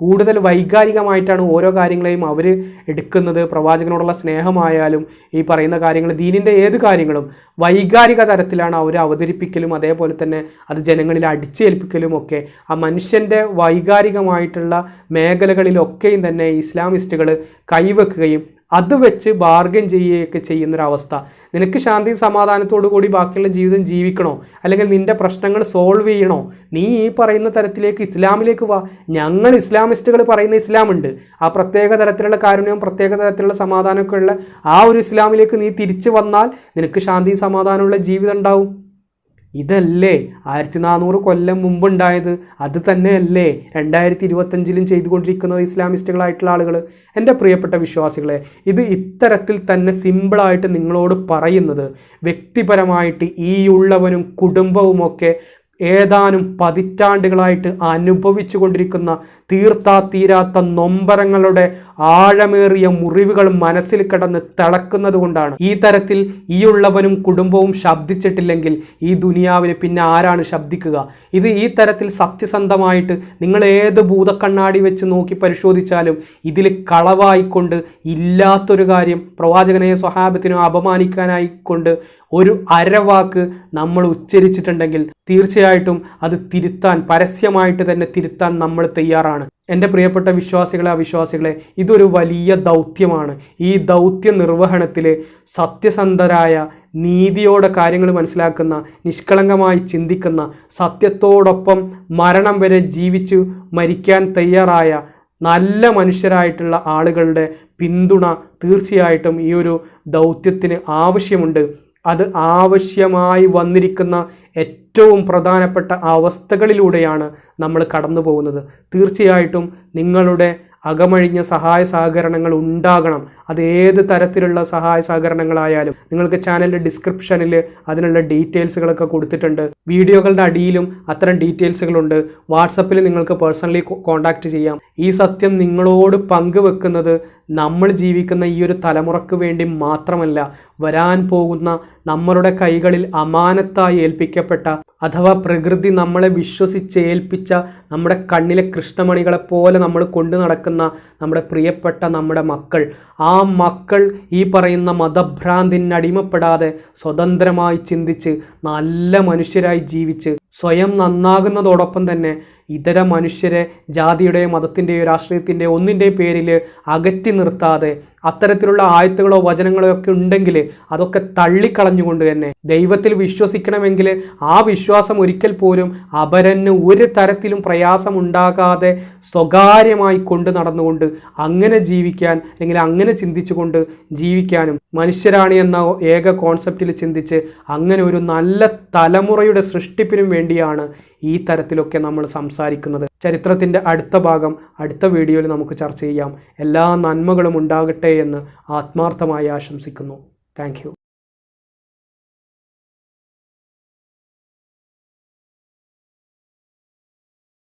കൂടുതൽ വൈകാരികമായിട്ടാണ് ഓരോ കാര്യങ്ങളെയും അവർ എടുക്കുന്നത്. പ്രവാചകനോടുള്ള സ്നേഹമായാലും ഈ പറയുന്ന കാര്യങ്ങൾ, ദീനിൻ്റെ ഏത് കാര്യങ്ങളും വൈകാരിക തരത്തിലാണ് അവർ അവതരിപ്പിക്കലും അതേപോലെ തന്നെ അത് ജനങ്ങളിൽ അടിച്ചേൽപ്പിക്കലും ഒക്കെ. ആ മനുഷ്യൻ്റെ വൈകാരികമായിട്ടുള്ള മേഖലകളിലൊക്കെയും തന്നെ ഇസ്ലാമിസ്റ്റുകൾ കൈവെക്കുകയും അത് വെച്ച് ബാർഗൻ ചെയ്യുകയൊക്കെ ചെയ്യുന്നൊരവസ്ഥ. നിനക്ക് ശാന്തി സമാധാനത്തോടു കൂടി ബാക്കിയുള്ള ജീവിതം ജീവിക്കണോ, അല്ലെങ്കിൽ നിൻ്റെ പ്രശ്നങ്ങൾ സോൾവ് ചെയ്യണോ, നീ ഈ പറയുന്ന തരത്തിലേക്ക് ഇസ്ലാമിലേക്ക് വാ. ഞങ്ങൾ ഇസ്ലാമിസ്റ്റുകൾ പറയുന്ന ഇസ്ലാമുണ്ട്, ആ പ്രത്യേക തരത്തിലുള്ള കാരുണ്യവും പ്രത്യേക തരത്തിലുള്ള സമാധാനമൊക്കെ ഉള്ള ആ ഒരു ഇസ്ലാമിലേക്ക് നീ തിരിച്ചു വന്നാൽ നിനക്ക് ശാന്തി സമാധാനമുള്ള ജീവിതം ഉണ്ടാവും. ഇതല്ലേ 1400 കൊല്ലം മുമ്പുണ്ടായത്? അത് തന്നെയല്ലേ 2025 ചെയ്തുകൊണ്ടിരിക്കുന്നത് ഇസ്ലാമിസ്റ്റുകളായിട്ടുള്ള ആളുകൾ? എൻ്റെ പ്രിയപ്പെട്ട വിശ്വാസികളെ, ഇത് ഇത്തരത്തിൽ തന്നെ സിമ്പിളായിട്ട് നിങ്ങളോട് പറയുന്നത് വ്യക്തിപരമായിട്ട് ഈ ഉള്ളവനും കുടുംബവുമൊക്കെ ഏതാനും പതിറ്റാണ്ടുകളായിട്ട് അനുഭവിച്ചു കൊണ്ടിരിക്കുന്ന തീരാത്ത നൊമ്പരങ്ങളുടെ ആഴമേറിയ മുറിവുകൾ മനസ്സിൽ കിടന്ന് തിളക്കുന്നത് കൊണ്ടാണ്. ഈ തരത്തിൽ ഈ ഉള്ളവനും കുടുംബവും ശബ്ദിച്ചിട്ടില്ലെങ്കിൽ ഈ ദുനിയാവിൽ പിന്നെ ആരാണ് ശബ്ദിക്കുക? ഇത് ഈ തരത്തിൽ സത്യസന്ധമായിട്ട് നിങ്ങൾ ഏത് ഭൂതക്കണ്ണാടി വെച്ച് നോക്കി പരിശോധിച്ചാലും ഇതിൽ കളവായിക്കൊണ്ട് ഇല്ലാത്തൊരു കാര്യം പ്രവാചകനെയോ സ്വഹാബത്തിനോ അപമാനിക്കാനായിക്കൊണ്ട് ഒരു അരവാക്ക് നമ്മൾ ഉച്ചരിച്ചിട്ടുണ്ടെങ്കിൽ തീർച്ചയായിട്ടും അത് തിരുത്താൻ, പരസ്യമായിട്ട് തന്നെ തിരുത്താൻ നമ്മൾ തയ്യാറാണ്. എൻ്റെ പ്രിയപ്പെട്ട വിശ്വാസികളെ, ഇതൊരു വലിയ ദൗത്യമാണ്. ഈ ദൗത്യ നിർവഹണത്തിൽ സത്യസന്ധരായ, നീതിയോടെ കാര്യങ്ങൾ മനസ്സിലാക്കുന്ന, നിഷ്കളങ്കമായി ചിന്തിക്കുന്ന, സത്യത്തോടൊപ്പം മരണം വരെ ജീവിച്ചു മരിക്കാൻ തയ്യാറായ നല്ല മനുഷ്യരായിട്ടുള്ള ആളുകളുടെ പിന്തുണ തീർച്ചയായിട്ടും ഈ ഒരു ദൗത്യത്തിന് ആവശ്യമുണ്ട്. അത് ആവശ്യമായി വന്നിരിക്കുന്ന ഏറ്റവും പ്രധാനപ്പെട്ട അവസ്ഥകളിലൂടെയാണ് നമ്മൾ കടന്നു പോകുന്നത്. തീർച്ചയായിട്ടും നിങ്ങളുടെ അകമഴിഞ്ഞ സഹായ സഹകരണങ്ങൾ ഉണ്ടാകണം. അത് ഏത് തരത്തിലുള്ള സഹായ സഹകരണങ്ങളായാലും നിങ്ങൾക്ക് ചാനലിൻ്റെ ഡിസ്ക്രിപ്ഷനിൽ അതിനുള്ള ഡീറ്റെയിൽസുകളൊക്കെ കൊടുത്തിട്ടുണ്ട്. വീഡിയോകളുടെ അടിയിലും അത്തരം ഡീറ്റെയിൽസുകളുണ്ട്. വാട്സപ്പിൽ നിങ്ങൾക്ക് പേഴ്സണലി കോൺടാക്റ്റ് ചെയ്യാം. ഈ സത്യം നിങ്ങളോട് പങ്കുവെക്കുന്നത് നമ്മൾ ജീവിക്കുന്ന ഈ ഒരു തലമുറക്ക് വേണ്ടി മാത്രമല്ല, വരാൻ പോകുന്ന നമ്മളുടെ കൈകളിൽ അമാനത്തായി ഏൽപ്പിക്കപ്പെട്ട അഥവാ പ്രകൃതി നമ്മളെ വിശ്വസിച്ച് ഏൽപ്പിച്ച നമ്മുടെ കണ്ണിലെ കൃഷ്ണമണികളെപ്പോലെ നമ്മൾ കൊണ്ടു നടക്കുന്ന നമ്മുടെ പ്രിയപ്പെട്ട നമ്മുടെ മക്കൾ, ആ മക്കൾ ഈ പറയുന്ന മതഭ്രാന്തിനടിമപ്പെടാതെ സ്വതന്ത്രമായി ചിന്തിച്ച് നല്ല മനുഷ്യരായി ജീവിച്ച് സ്വയം നന്നാകുന്നതോടൊപ്പം തന്നെ ഇതര മനുഷ്യരെ ജാതിയുടെയോ മതത്തിൻ്റെയോ രാഷ്ട്രീയത്തിൻ്റെയോ ഒന്നിൻ്റെയും പേരിൽ അകറ്റി നിർത്താതെ അത്തരത്തിലുള്ള ആയത്തുകളോ വചനങ്ങളോ ഒക്കെ ഉണ്ടെങ്കിൽ അതൊക്കെ തള്ളിക്കളഞ്ഞുകൊണ്ട് തന്നെ ദൈവത്തിൽ വിശ്വസിക്കണമെങ്കിൽ ആ വിശ്വാസം ഒരിക്കൽ പോലും അപരന് ഒരു തരത്തിലും പ്രയാസമുണ്ടാകാതെ സ്വകാര്യമായി കൊണ്ട് നടന്നുകൊണ്ട് അങ്ങനെ ജീവിക്കാൻ, അല്ലെങ്കിൽ അങ്ങനെ ചിന്തിച്ചുകൊണ്ട് ജീവിക്കാനും, മനുഷ്യരാണ് എന്ന ഏക കോൺസെപ്റ്റിൽ ചിന്തിച്ച് അങ്ങനെ ഒരു നല്ല തലമുറയുടെ സൃഷ്ടിപ്പിനും വേണ്ടിയാണ് ഈ തരത്തിലൊക്കെ നമ്മൾ സംസാരിക്കുന്നത്. ചരിത്രത്തിൻ്റെ അടുത്ത ഭാഗം അടുത്ത വീഡിയോയിൽ നമുക്ക് ചർച്ച ചെയ്യാം. എല്ലാ നന്മകളും ഉണ്ടാകട്ടെ എന്ന് ആത്മാർത്ഥമായി ആശംസിക്കുന്നു. Thank you.